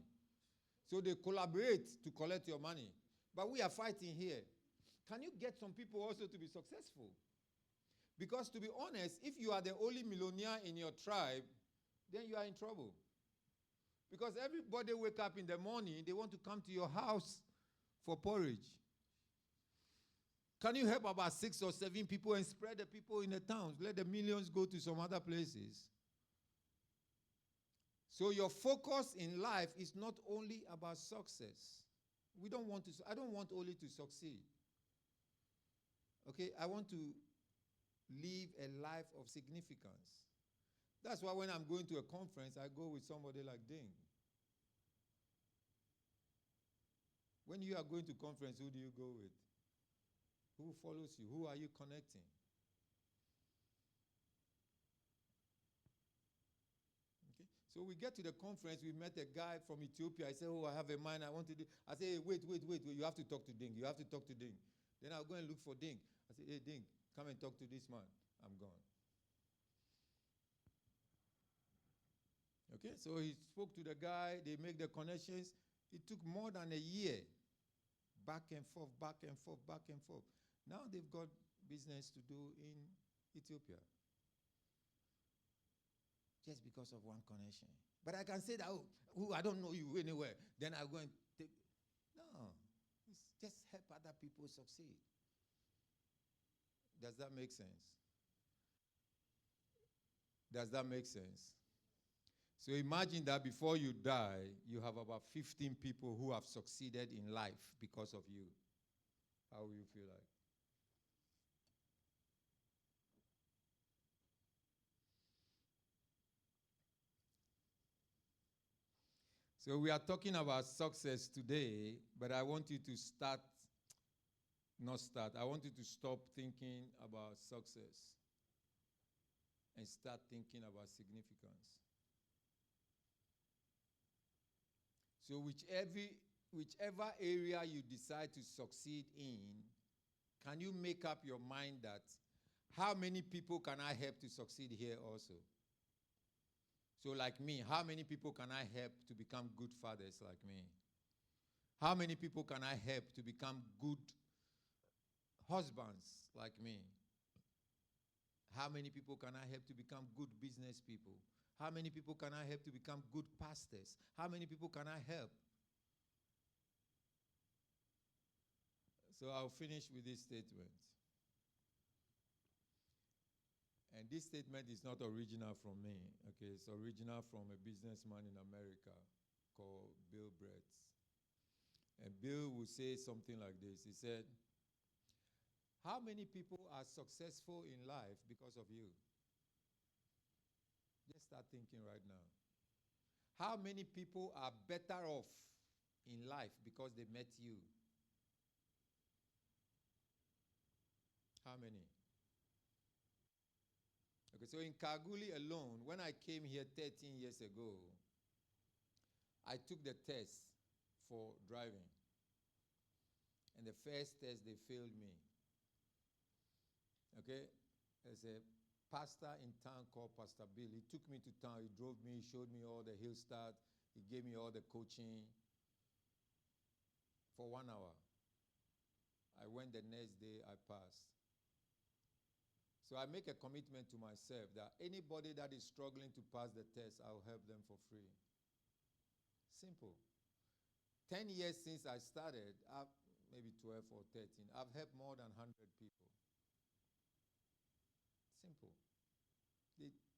So they collaborate to collect your money. But we are fighting here. Can you get some people also to be successful? Because to be honest, if you are the only millionaire in your tribe, then you are in trouble. Because everybody wake up in the morning, they want to come to your house for porridge. Can you help about 6 or 7 people and spread the people in the towns? Let the millions go to some other places. So your focus in life is not only about success. I don't want only to succeed. Okay, I want to live a life of significance. That's why when I'm going to a conference, I go with somebody like Ding. When you are going to conference, who do you go with? Who follows you? Who are you connecting? Okay. So we get to the conference, we met a guy from Ethiopia. I said, oh, I have a man, I want to do. I say, hey, wait, you have to talk to Ding. You have to talk to Ding. Then I'll go and look for Ding. I say, hey, Ding, come and talk to this man. I'm gone. Okay, so he spoke to the guy. They make the connections. It took more than a year. Back and forth, back and forth, back and forth. Now they've got business to do in Ethiopia. Just because of one connection. But I can say that, I don't know you anywhere. Then I'll go and take. No. It's just help other people succeed. Does that make sense? Does that make sense? So imagine that before you die, you have about 15 people who have succeeded in life because of you. How will you feel like? So we are talking about success today, but I want you to I want you to stop thinking about success and start thinking about significance. So whichever area you decide to succeed in, can you make up your mind that how many people can I help to succeed here also? So like me, how many people can I help to become good fathers like me? How many people can I help to become good husbands like me? How many people can I help to become good business people? How many people can I help to become good pastors? How many people can I help? So I'll finish with this statement. And this statement is not original from me. Okay, it's original from a businessman in America called Bill Bretz. And Bill would say something like this. He said, how many people are successful in life because of you? Just start thinking right now. How many people are better off in life because they met you? How many? Okay, so in Kalgoorlie alone, when I came here 13 years ago, I took the test for driving. And the first test, they failed me. Okay? There's a pastor in town called Pastor Bill. He took me to town. He drove me. He showed me all the hill start. He gave me all the coaching for 1 hour. I went the next day. I passed. So I make a commitment to myself that anybody that is struggling to pass the test, I'll help them for free. Simple. 10 years since I started, maybe 12 or 13, I've helped more than 100 people. Simple.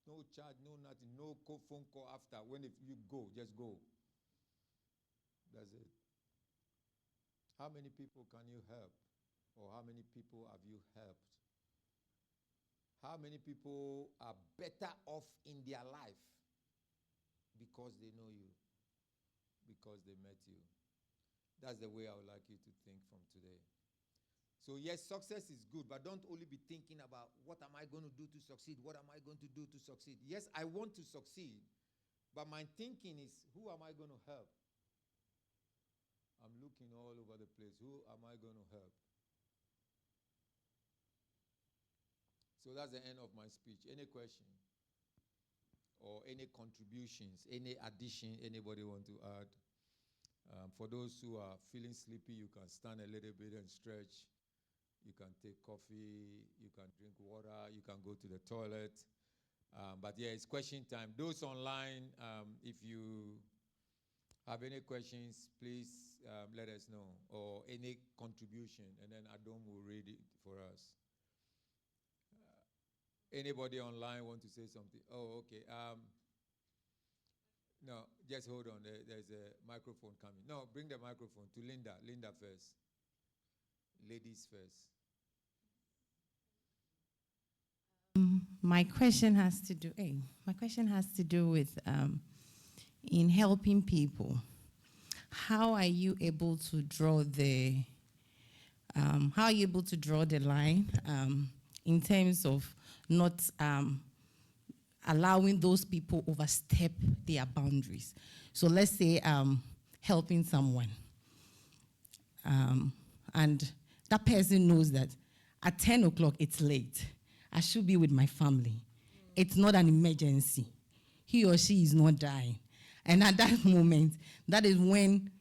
No charge, no nothing, no phone call after. When you go, just go. That's it. How many people can you help? Or how many people have you helped? How many people are better off in their life because they know you, because they met you? That's the way I would like you to think from today. So yes, success is good, but don't only be thinking about what am I going to do to succeed? What am I going to do to succeed? Yes, I want to succeed, but my thinking is, who am I going to help? I'm looking all over the place. Who am I going to help? So that's the end of my speech. Any question? Or any contributions? Any addition anybody want to add? For those who are feeling sleepy, you can stand a little bit and stretch. You can take coffee. You can drink water. You can go to the toilet. But yeah, it's question time. Those online, if you have any questions, please let us know. Or any contribution, and then Adom will read it for us. Anybody online want to say something? Oh, okay. No, just hold on. There's a microphone coming. No, bring the microphone to Linda. Linda first. Ladies first. My question has to do with in helping people. How are you able to draw the line in terms of not allowing those people overstep their boundaries? So let's say helping someone, and that person knows that at 10 o'clock it's late. I should be with my family. It's not an emergency. He or she is not dying. And at that moment, that is when,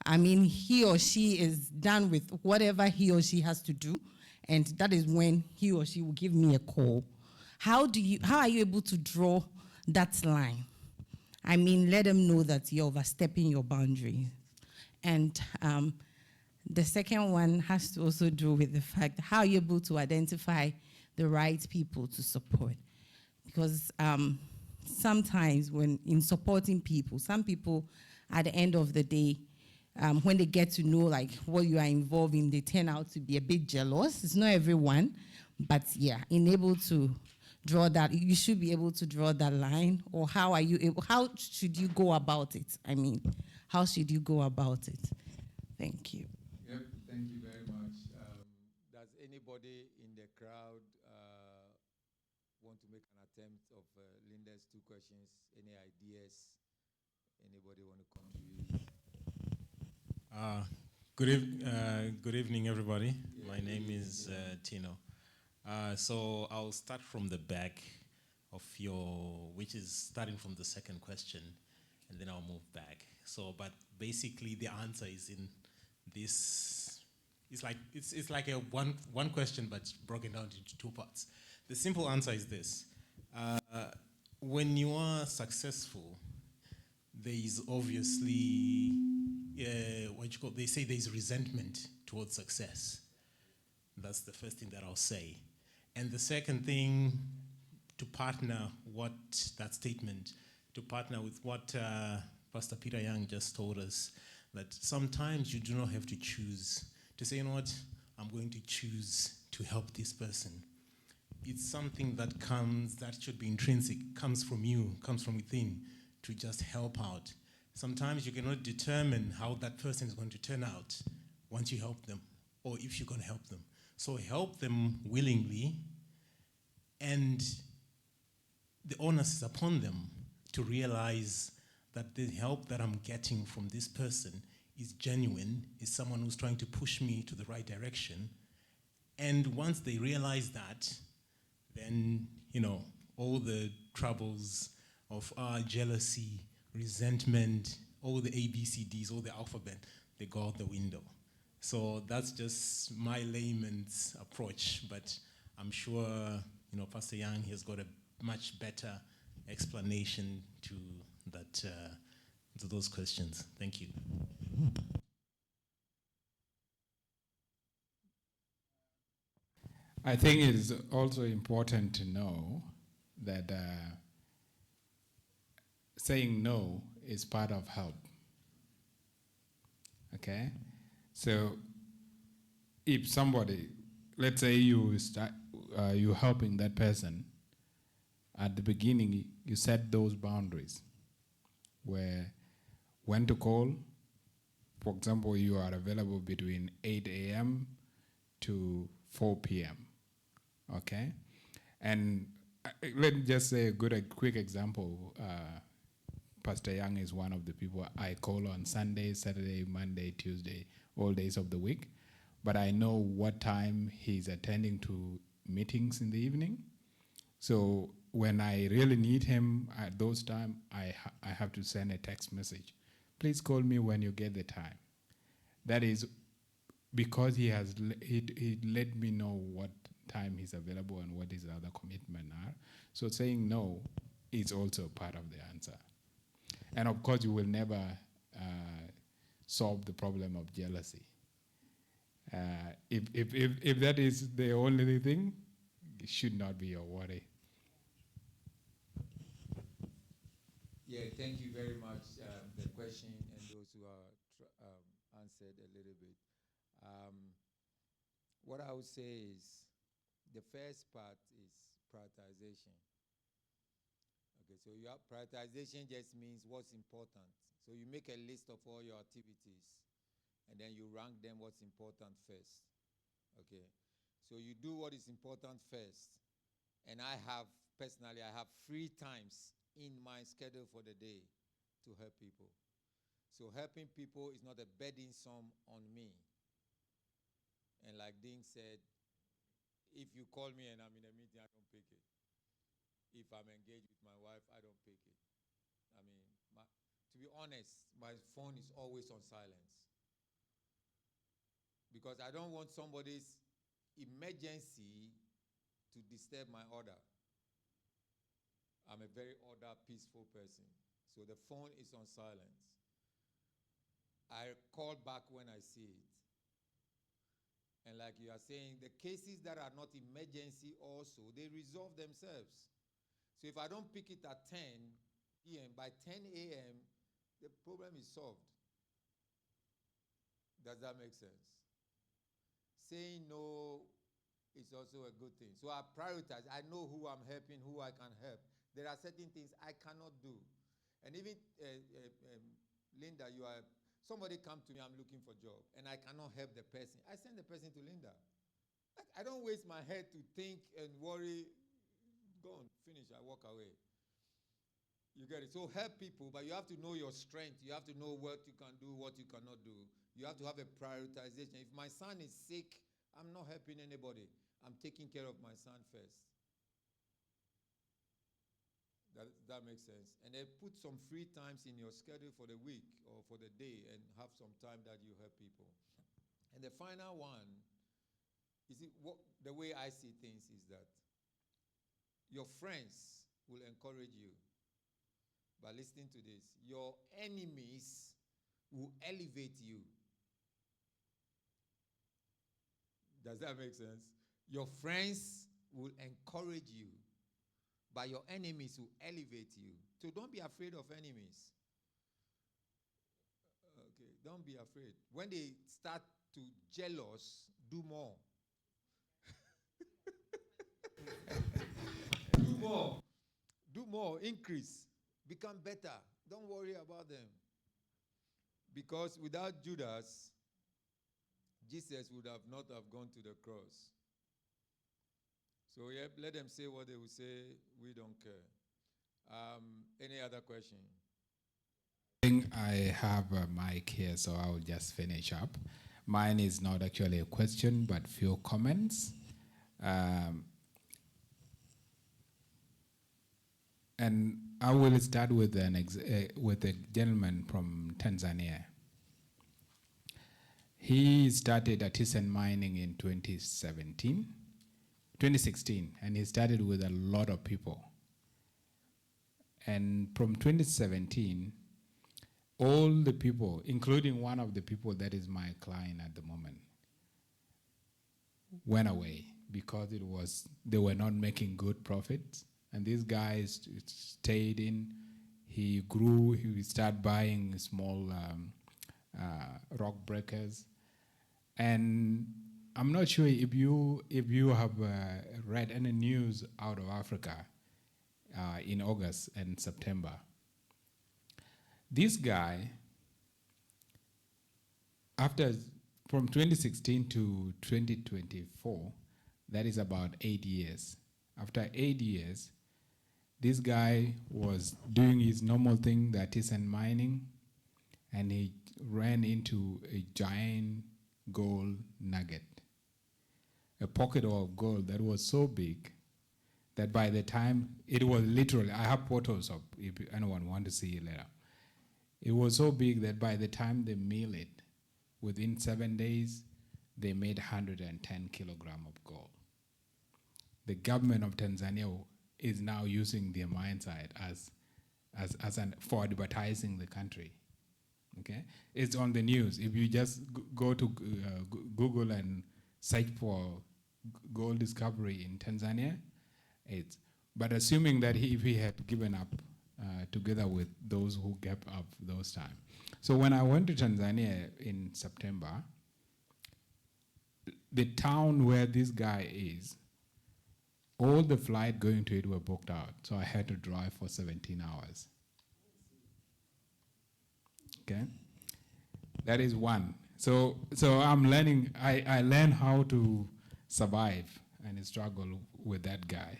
he or she is done with whatever he or she has to do, and that is when he or she will give me a call. How are you able to draw that line? Let them know that you're overstepping your boundaries. And the second one has to also do with the fact, how are you able to identify the right people to support? Because sometimes when in supporting people, some people at the end of the day, when they get to know like what you are involved in, they turn out to be a bit jealous. It's not everyone, but yeah, able to draw that, you should be able to draw that line. Or how should you go about it? How should you go about it? Thank you. Yep, thank you very much. Does anybody in the crowd want to make an attempt of Linda's two questions? Any ideas? Anybody want to contribute? Good evening, everybody. Yeah, my name is Tino. So I'll start from the back of which is starting from the second question, and then I'll move back. So, but basically the answer is in this. It's like a one question, but broken down into two parts. The simple answer is this: when you are successful, there is obviously they say there is resentment towards success. That's the first thing that I'll say. And the second thing, to partner with what Pastor Peter Young just told us, that sometimes you do not have to choose to say, you know what, I'm going to choose to help this person. It's something that should be intrinsic, comes from you, comes from within, to just help out. Sometimes you cannot determine how that person is going to turn out once you help them, or if you're going to help them. So help them willingly, and the onus is upon them to realize that the help that I'm getting from this person is genuine, is someone who's trying to push me to the right direction. And once they realize that, then, all the troubles of jealousy, resentment, all the ABCDs, all the alphabet, they go out the window. So that's just my layman's approach, but I'm sure, Pastor Young has got a much better explanation to that, to those questions. Thank you. I think it is also important to know that saying no is part of help. Okay? So if somebody, let's say you start, you're helping that person, at the beginning you set those boundaries where when to call. For example, you are available between 8 a.m. to 4 p.m. Okay, and let me just say a quick example. Pastor Young is one of the people I call on Sunday, Saturday, Monday, Tuesday, all days of the week. But I know what time he's attending to meetings in the evening. So when I really need him at those times, I have to send a text message. Please call me when you get the time. That is because he let me know what time he's available and what his other commitments are. So saying no is also part of the answer. And of course, you will never solve the problem of jealousy. If that is the only thing, it should not be your worry. Yeah, thank you very much. The question and those who are answered a little bit. What I would say is the first part is prioritization. Okay, so your prioritization just means what's important. So you make a list of all your activities, and then you rank them what's important first. Okay, so you do what is important first. And I have free times in my schedule for the day to help people. So helping people is not a burdensome on me. And like Ding said, if you call me and I'm in a meeting, I don't pick it. If I'm engaged with my wife, I don't pick it. I mean, to be honest, my phone is always on silence. Because I don't want somebody's emergency to disturb my order. I'm a very peaceful person. So the phone is on silence. I call back when I see it. And like you are saying, the cases that are not emergency also, they resolve themselves. So if I don't pick it at 10 p.m., by 10 a.m., the problem is solved. Does that make sense? Saying no is also a good thing. So I prioritize. I know who I'm helping, who I can help. There are certain things I cannot do. And even, Linda, somebody come to me, I'm looking for a job, and I cannot help the person. I send the person to Linda. I don't waste my head to think and worry. Go on, finish, I walk away. You get it? So help people, but you have to know your strength. You have to know what you can do, what you cannot do. You have to have a prioritization. If my son is sick, I'm not helping anybody. I'm taking care of my son first. That makes sense. And then put some free times in your schedule for the week or for the day and have some time that you help people. And the final one, the way I see things is that your friends will encourage you. But listening to this, your enemies will elevate you. Does that make sense? Your friends will encourage you, but your enemies will elevate you. So don't be afraid of enemies. Okay, don't be afraid. When they start to jealous, do more. Do more. Do more. Increase. Become better. Don't worry about them. Because without Judas, Jesus would have not have gone to the cross. So yeah, let them say what they will say. We don't care. Any other question? I think I have a mic here, so I will just finish up. Mine is not actually a question, but few comments. And I will start with a gentleman from Tanzania. He started artisan mining in 2016, and he started with a lot of people. And from 2017, all the people, including one of the people that is my client at the moment, went away because they were not making good profits. And these guys stayed in. He grew. He started buying small rock breakers. And I'm not sure if you have read any news out of Africa in August and September. This guy, after from 2016 to 2024, that is about 8 years. After 8 years, this guy was doing his normal thing, the artisan mining, and he ran into a giant gold nugget, a pocket of gold that was so big that by the time it was literally, I have photos of if anyone want to see it later. It was so big that by the time they mill it, within 7 days, they made 110 kilogram of gold. The government of Tanzania is now using their mine site for advertising the country. Okay, it's on the news. If you just go to Google and search for gold discovery in Tanzania, it's. But assuming that if he had given up, together with those who gave up those time. So when I went to Tanzania in September, the town where this guy is, all the flight going to it were booked out. So I had to drive for 17 hours. Okay, that is one. So I'm learning. I learned how to survive and struggle with that guy.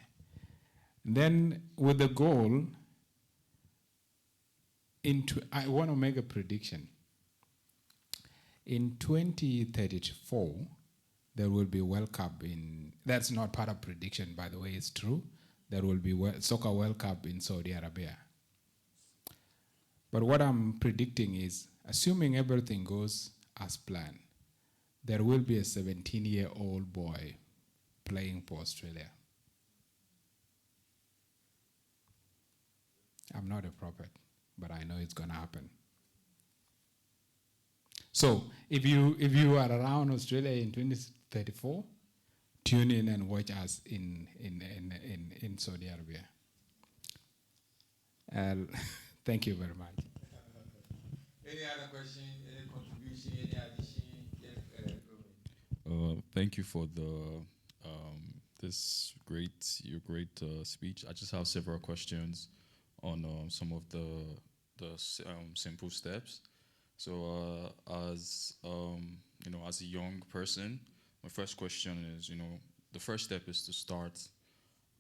And then with the goal, I want to make a prediction. In 2034, there will be World Cup in. That's not part of prediction, by the way. It's true. There will be Soccer World Cup in Saudi Arabia. But what I'm predicting is, assuming everything goes as planned, there will be a 17-year-old boy playing for Australia. I'm not a prophet, but I know it's going to happen. So if you are around Australia in 2034, tune in and watch us in Saudi Arabia. Thank you very much. Any other question, any contribution, any addition? Yes, thank you for the your great speech. I just have several questions on some of the simple steps. So as as a young person, my first question is, the first step is to start,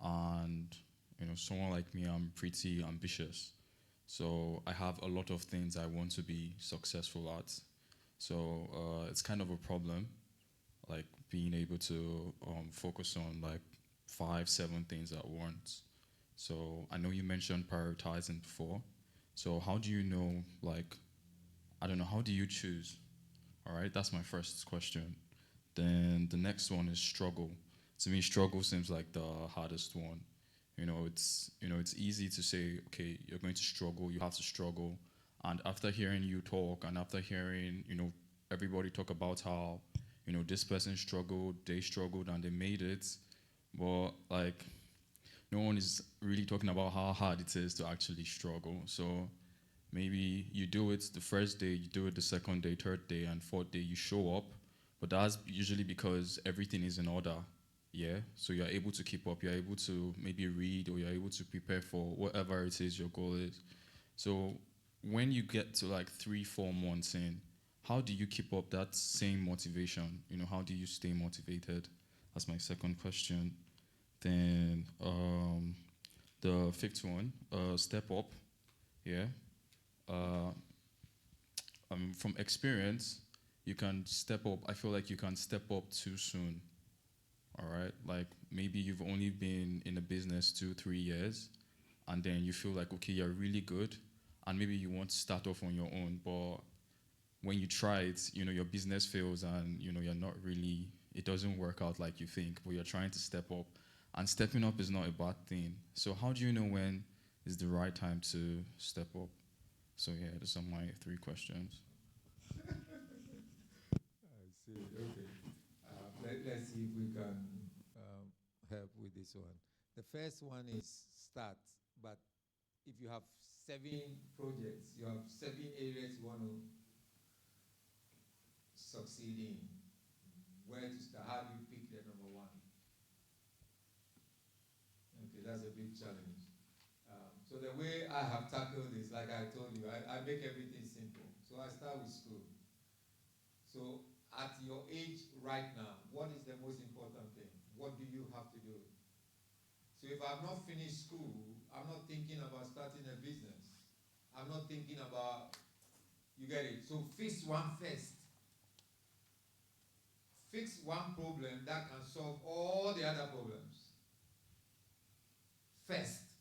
and someone like me, I'm pretty ambitious. So I have a lot of things I want to be successful at. So it's kind of a problem, like being able to focus on like 5-7 things at once. So I know you mentioned prioritizing before. So how do you know, like, I don't know, how do you choose? All right, that's my first question. Then the next one is struggle. To me, struggle seems like the hardest one. It's easy to say, okay, you're going to struggle, you have to struggle. And after hearing you talk, and after hearing, everybody talk about how, this person struggled, they struggled, and they made it. But like, no one is really talking about how hard it is to actually struggle. So maybe you do it the first day, you do it the second day, third day, and fourth day, you show up. But that's usually because everything is in order. Yeah, so you're able to keep up, you're able to maybe read, or you're able to prepare for whatever it is your goal is. So when you get to like 3-4 months in, how do you keep up that same motivation? How do you stay motivated? That's my second question. Then the fifth one, step up. Yeah. From experience, you can step up. I feel like you can step up too soon. All right, like maybe you've only been in a business 2-3 years, and then you feel like, okay, you're really good, and maybe you want to start off on your own, but when you try it, your business fails, and you're not really, it doesn't work out like you think, but you're trying to step up, and stepping up is not a bad thing. So how do you know when is the right time to step up? So yeah, those are my 3 questions. I see. Okay. Let's see if we can help with this one. The first one is start, but if you have 7 projects, you have 7 areas you want to succeed in. where to start. How do you pick the number one? Okay, that's a big challenge. So the way I have tackled this, like I told you, I make everything simple. So I start with school. So at your age right now, what is the most important thing? What do you have to do? So if I've not finished school, I'm not thinking about starting a business. I'm not thinking about, you get it? So fix one first. Fix one problem that can solve all the other problems first.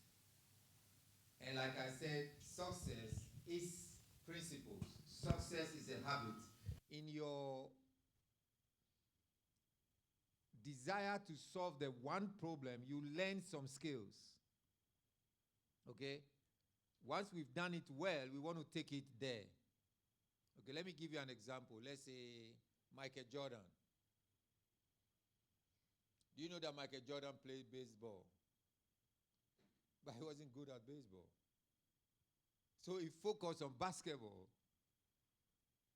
And like I said, success is principles. Success is a habit. In your desire to solve the one problem, you learn some skills. Okay? Once we've done it well, we want to take it there. Okay, let me give you an example. Let's say Michael Jordan. Do you know that Michael Jordan played baseball? But he wasn't good at baseball. So he focused on basketball.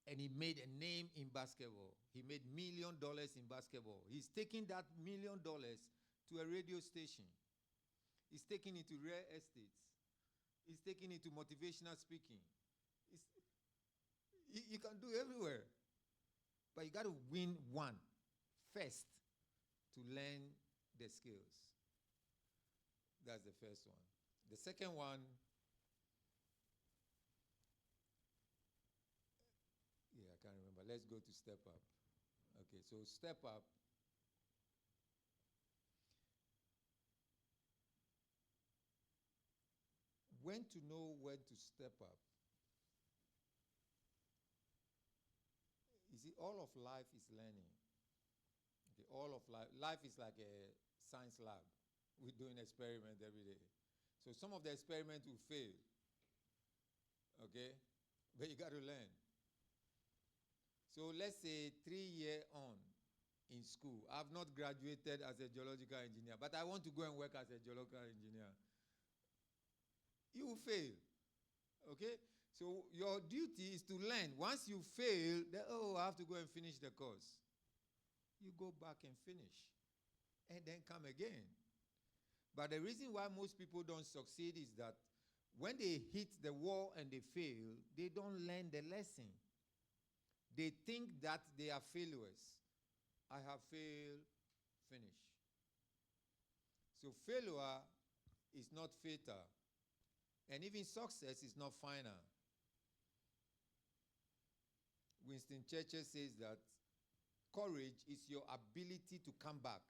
And he made a name in basketball. He made $1 million in basketball. He's taking that $1 million to a radio station. He's taking it to real estates. He's taking it to motivational speaking. You can do everywhere. But you got to win one first to learn the skills. That's the first one. The second one, I can't remember. Let's go to step up. Okay, so step up. When to know when to step up. You see, all of life is learning. Okay, all of life. Life is like a science lab. We're doing experiments every day. So some of the experiments will fail. Okay? But you got to learn. So let's say 3 years on in school, I've not graduated as a geological engineer, but I want to go and work as a geological engineer. You will fail. Okay? So your duty is to learn. Once you fail, then, I have to go and finish the course. You go back and finish. And then come again. But the reason why most people don't succeed is that when they hit the wall and they fail, they don't learn the lesson. They think that they are failures. I have failed, finish. So failure is not fatal. And even success is not final. Winston Churchill says that courage is your ability to come back.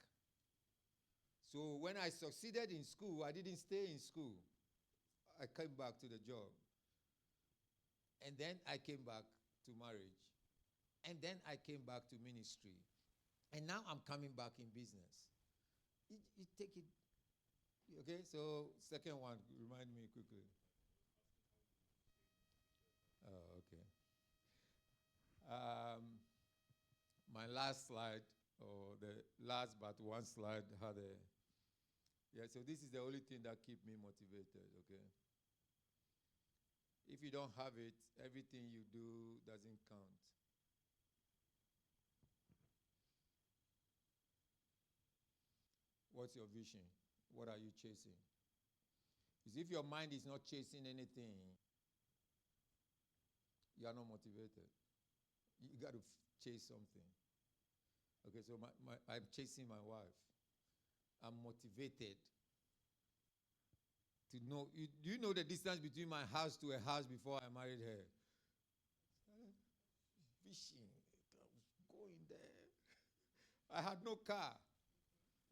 So when I succeeded in school, I didn't stay in school. I came back to the job. And then I came back to marriage. And then I came back to ministry. And now I'm coming back in business. You take it. Okay, so second one, remind me quickly. Oh, okay. My last slide, or the last but one slide, had a... so this is the only thing that keeps me motivated, okay? If you don't have it, everything you do doesn't count. What's your vision? What are you chasing? Because if your mind is not chasing anything, you are not motivated. You got to chase something. Okay, so I'm chasing my wife. I'm motivated to know. Do you know the distance between my house to a house before I married her? Fishing, going there. I had no car,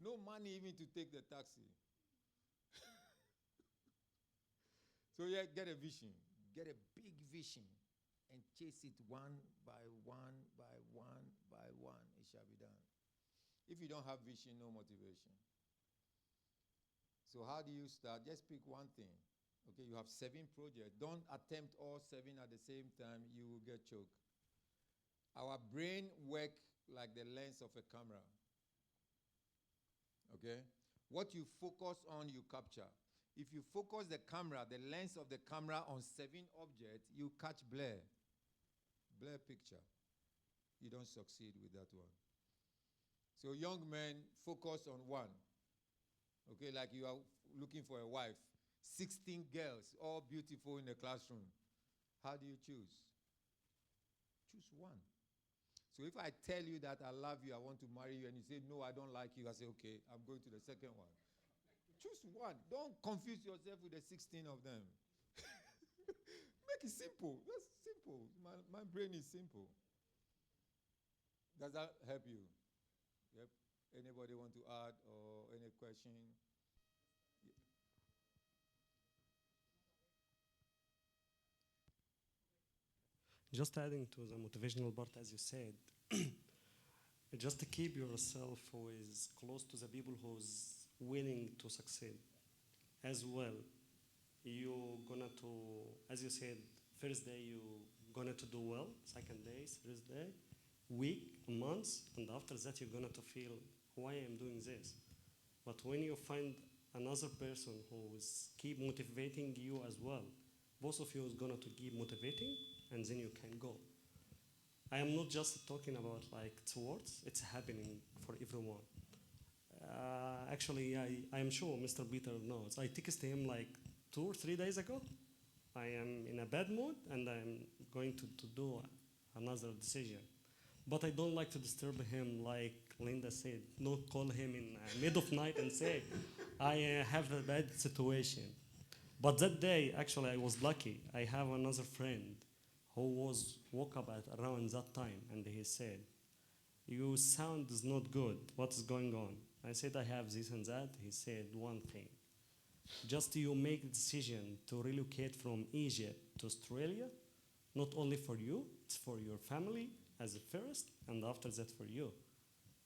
no money even to take the taxi. So get a vision, get a big vision, and chase it one by one, by one, by one. It shall be done. If you don't have vision, no motivation. So how do you start? Just pick one thing. Okay, you have 7 projects. Don't attempt all 7 at the same time. You will get choked. Our brain works like the lens of a camera. Okay? What you focus on, you capture. If you focus the camera, the lens of the camera on 7 objects, you catch blur. Blur picture. You don't succeed with that one. So young men, focus on one. Okay, like you are looking for a wife. 16 girls, all beautiful in the classroom. How do you choose? Choose one. So if I tell you that I love you, I want to marry you, and you say, no, I don't like you, I say, okay, I'm going to the second one. Choose one. Don't confuse yourself with the 16 of them. Make it simple. That's simple. My brain is simple. Does that help you? Yep. Anybody want to add or any question? Just adding to the motivational part, as you said, just to keep yourself who is close to the people who's willing to succeed as well. You gonna to, as you said, first day you gonna to do well, second day, third day, week, months, and after that you're gonna to feel why I'm doing this. But when you find another person who's keep motivating you as well, both of you is gonna to keep motivating, and then you can go. I am not just talking about like it's words, it's happening for everyone. Actually, I am sure Mr. Peter knows. I texted him like 2 or 3 days ago. I am in a bad mood and I'm going to do another decision. But I don't like to disturb him like Linda said. Not call him in mid of night and say, I have a bad situation. But that day, actually, I was lucky. I have another friend who woke up at around that time and he said, your sound is not good. What is going on? I said, I have this and that. He said, one thing. Just you make a decision to relocate from Egypt to Australia, not only for you, it's for your family as a first, and after that for you.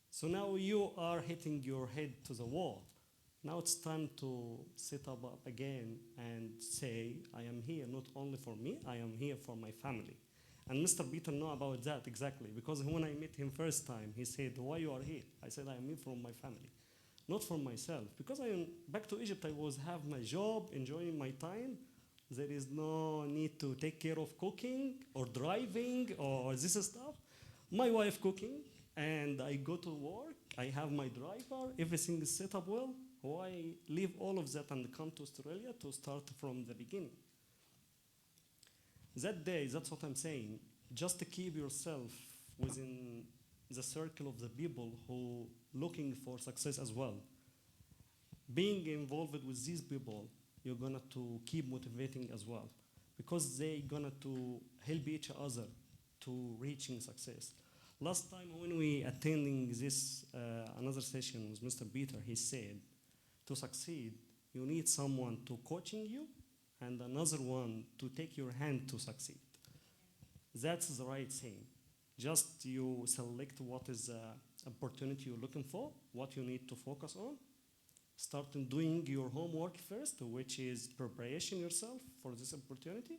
So now you are hitting your head to the wall. Now it's time to sit up again and say, I am here not only for me, I am here for my family. And Mr. Peter know about that exactly, because when I met him first time, he said, why you are here? I said, I am here from my family, not for myself. Because I am back to Egypt, I was have my job, enjoying my time. There is no need to take care of cooking or driving or this stuff. My wife cooking, and I go to work, I have my driver, everything is set up well. Why leave all of that and come to Australia to start from the beginning? That day, that's what I'm saying, just to keep yourself within the circle of the people who looking for success as well. Being involved with these people, you're gonna to keep motivating as well, because they gonna to help each other to reaching success. Last time when we attending this another session with Mr. Peter, he said, to succeed, you need someone to coaching you and another one to take your hand to succeed. That's the right thing. Just you select what is the opportunity you're looking for, what you need to focus on. Start doing your homework first, which is preparation yourself for this opportunity.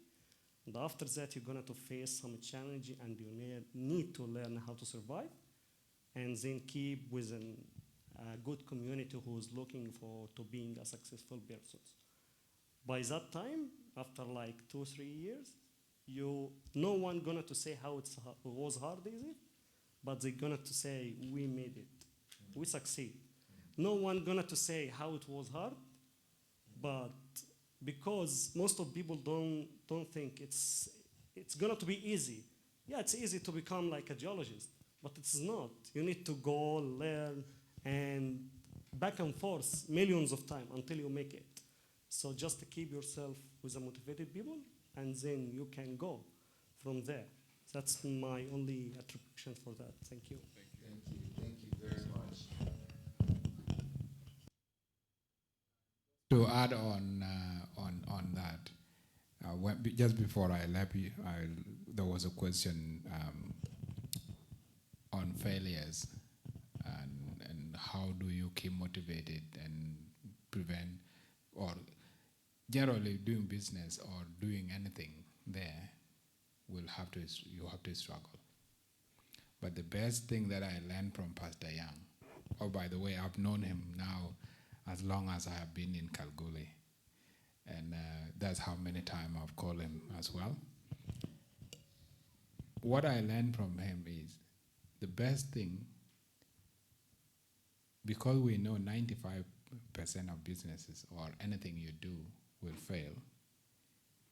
And after that, you're going to face some challenge and you need to learn how to survive. And then keep within a good community who's looking for to being a successful person. By that time, after like 2 or 3 years, no one gonna to say how it was hard, is it? But they're gonna to say we made it, we succeed. No one gonna to say how it was hard, but because most of people don't think it's gonna to be easy. Yeah, it's easy to become like a geologist, but it's not. You need to go learn and back and forth millions of times until you make it. So just to keep yourself with the motivated people, and then you can go from there. That's my only attribution for that. Thank you. Thank you very much. To add on that, just before I left you, there was a question on failures and how do you keep motivated and prevent, or generally doing business or doing anything there you have to struggle. But the best thing that I learned from Pastor Young, oh, by the way, I've known him now as long as I have been in Kalgoorlie. And that's how many times I've called him as well. What I learned from him is the best thing because we know 95% of businesses or anything you do will fail.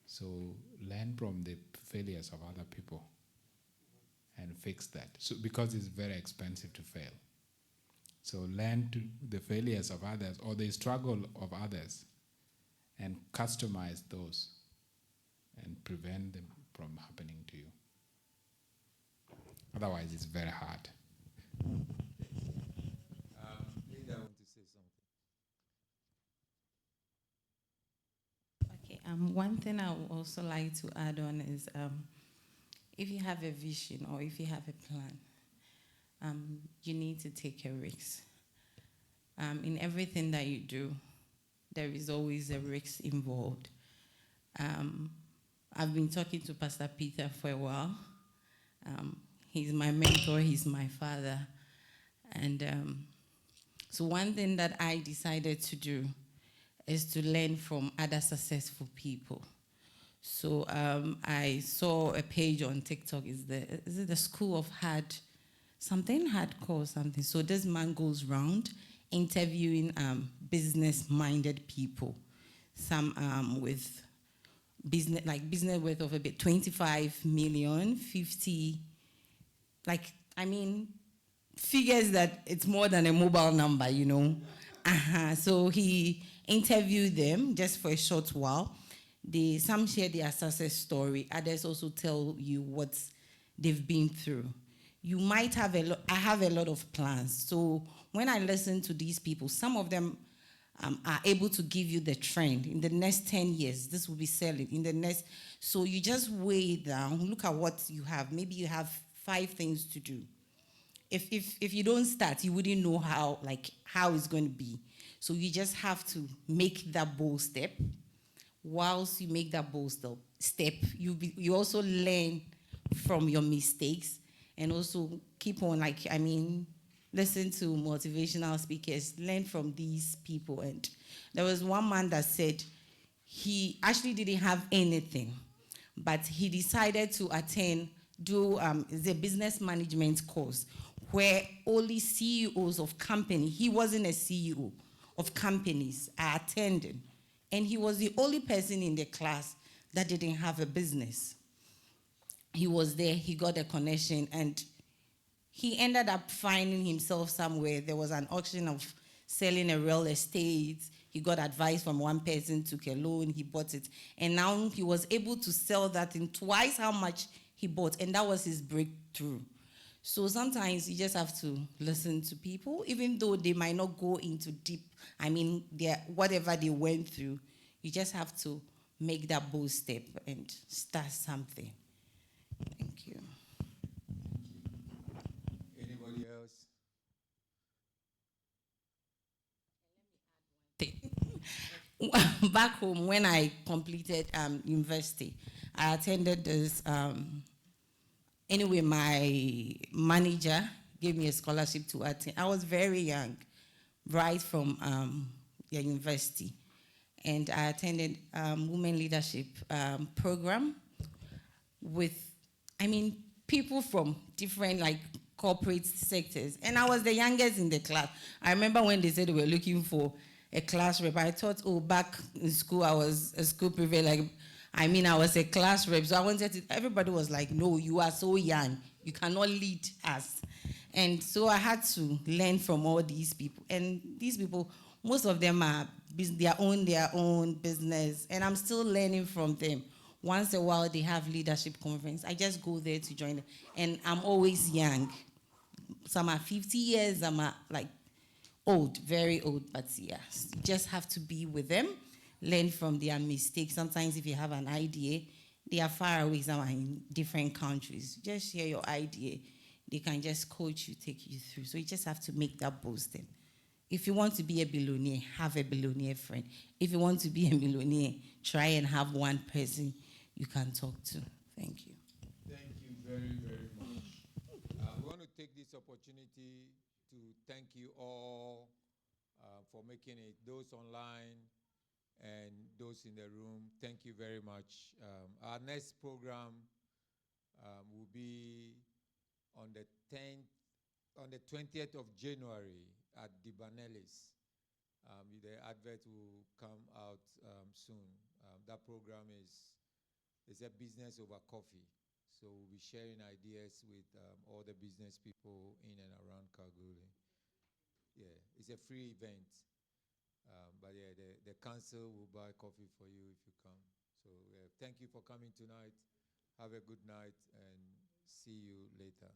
So learn from the failures of other people and fix that. So because it's very expensive to fail. So learn to the failures of others or the struggle of others and customize those and prevent them from happening to you. Otherwise, it's very hard. Linda, I want to say something. Okay, one thing I would also like to add on is if you have a vision or if you have a plan, you need to take a risk. In everything that you do, there is always a risk involved. I've been talking to Pastor Peter for a while. He's my mentor, he's my father. And so one thing that I decided to do is to learn from other successful people. So I saw a page on TikTok, is it the School of Hardcore something. So this man goes around interviewing business-minded people, some with business worth of about 25 million, 50, figures that it's more than a mobile number, you know. So he interviewed them just for a short while. Some share their success story, others also tell you what they've been through. You might have I have a lot of plans. So when I listen to these people, some of them are able to give you the trend. In the next 10 years, this will be selling. So you just weigh down, look at what you have. Maybe you have 5 things to do. If you don't start, you wouldn't know how it's going to be. So you just have to make that bold step. Whilst you make that bold step, you also learn from your mistakes and also keep on, listen to motivational speakers, learn from these people. And there was one man that said he actually didn't have anything, but he decided to do a business management course where only CEOs of companies, he wasn't a CEO of companies, are attending. And he was the only person in the class that didn't have a business. He was there, he got a connection, and he ended up finding himself somewhere. There was an auction of selling a real estate. He got advice from one person, took a loan, he bought it. And now he was able to sell that in twice how much he bought, and that was his breakthrough. So sometimes you just have to listen to people, even though they might not go into deep, whatever they went through, you just have to make that bold step and start something. Thank you. Anybody else? Back home, when I completed university, I attended this. Anyway, my manager gave me a scholarship to attend. I was very young, right from the university. And I attended women leadership program with, people from different corporate sectors. And I was the youngest in the class. I remember when they said they were looking for a class rep, I thought, back in school, I was a school prefect, I was a class rep, so I wanted to, everybody was like, no, you are so young, you cannot lead us. And so I had to learn from all these people. And these people, most of them are their own business, and I'm still learning from them. Once in a while, they have leadership conference. I just go there to join them. And I'm always young. Some are 50 years, some are old, very old, but yes, you just have to be with them. Learn from their mistakes. Sometimes if you have an idea, they are far away, some are in different countries. Just share your idea. They can just coach you, take you through. So you just have to make that boasting. If you want to be a billionaire, have a billionaire friend. If you want to be a millionaire, try and have one person you can talk to. Thank you. Thank you very, very much. I want to take this opportunity to thank you all for making it, those online and those in the room. Thank you very much. Our next program will be on the 20th of January at Dibanellis. The advert will come out soon. That program is a business over coffee. So we'll be sharing ideas with all the business people in and around Kalgoorlie. Yeah, it's a free event. But yeah, the council will buy coffee for you if you come. So thank you for coming tonight. Have a good night and see you later.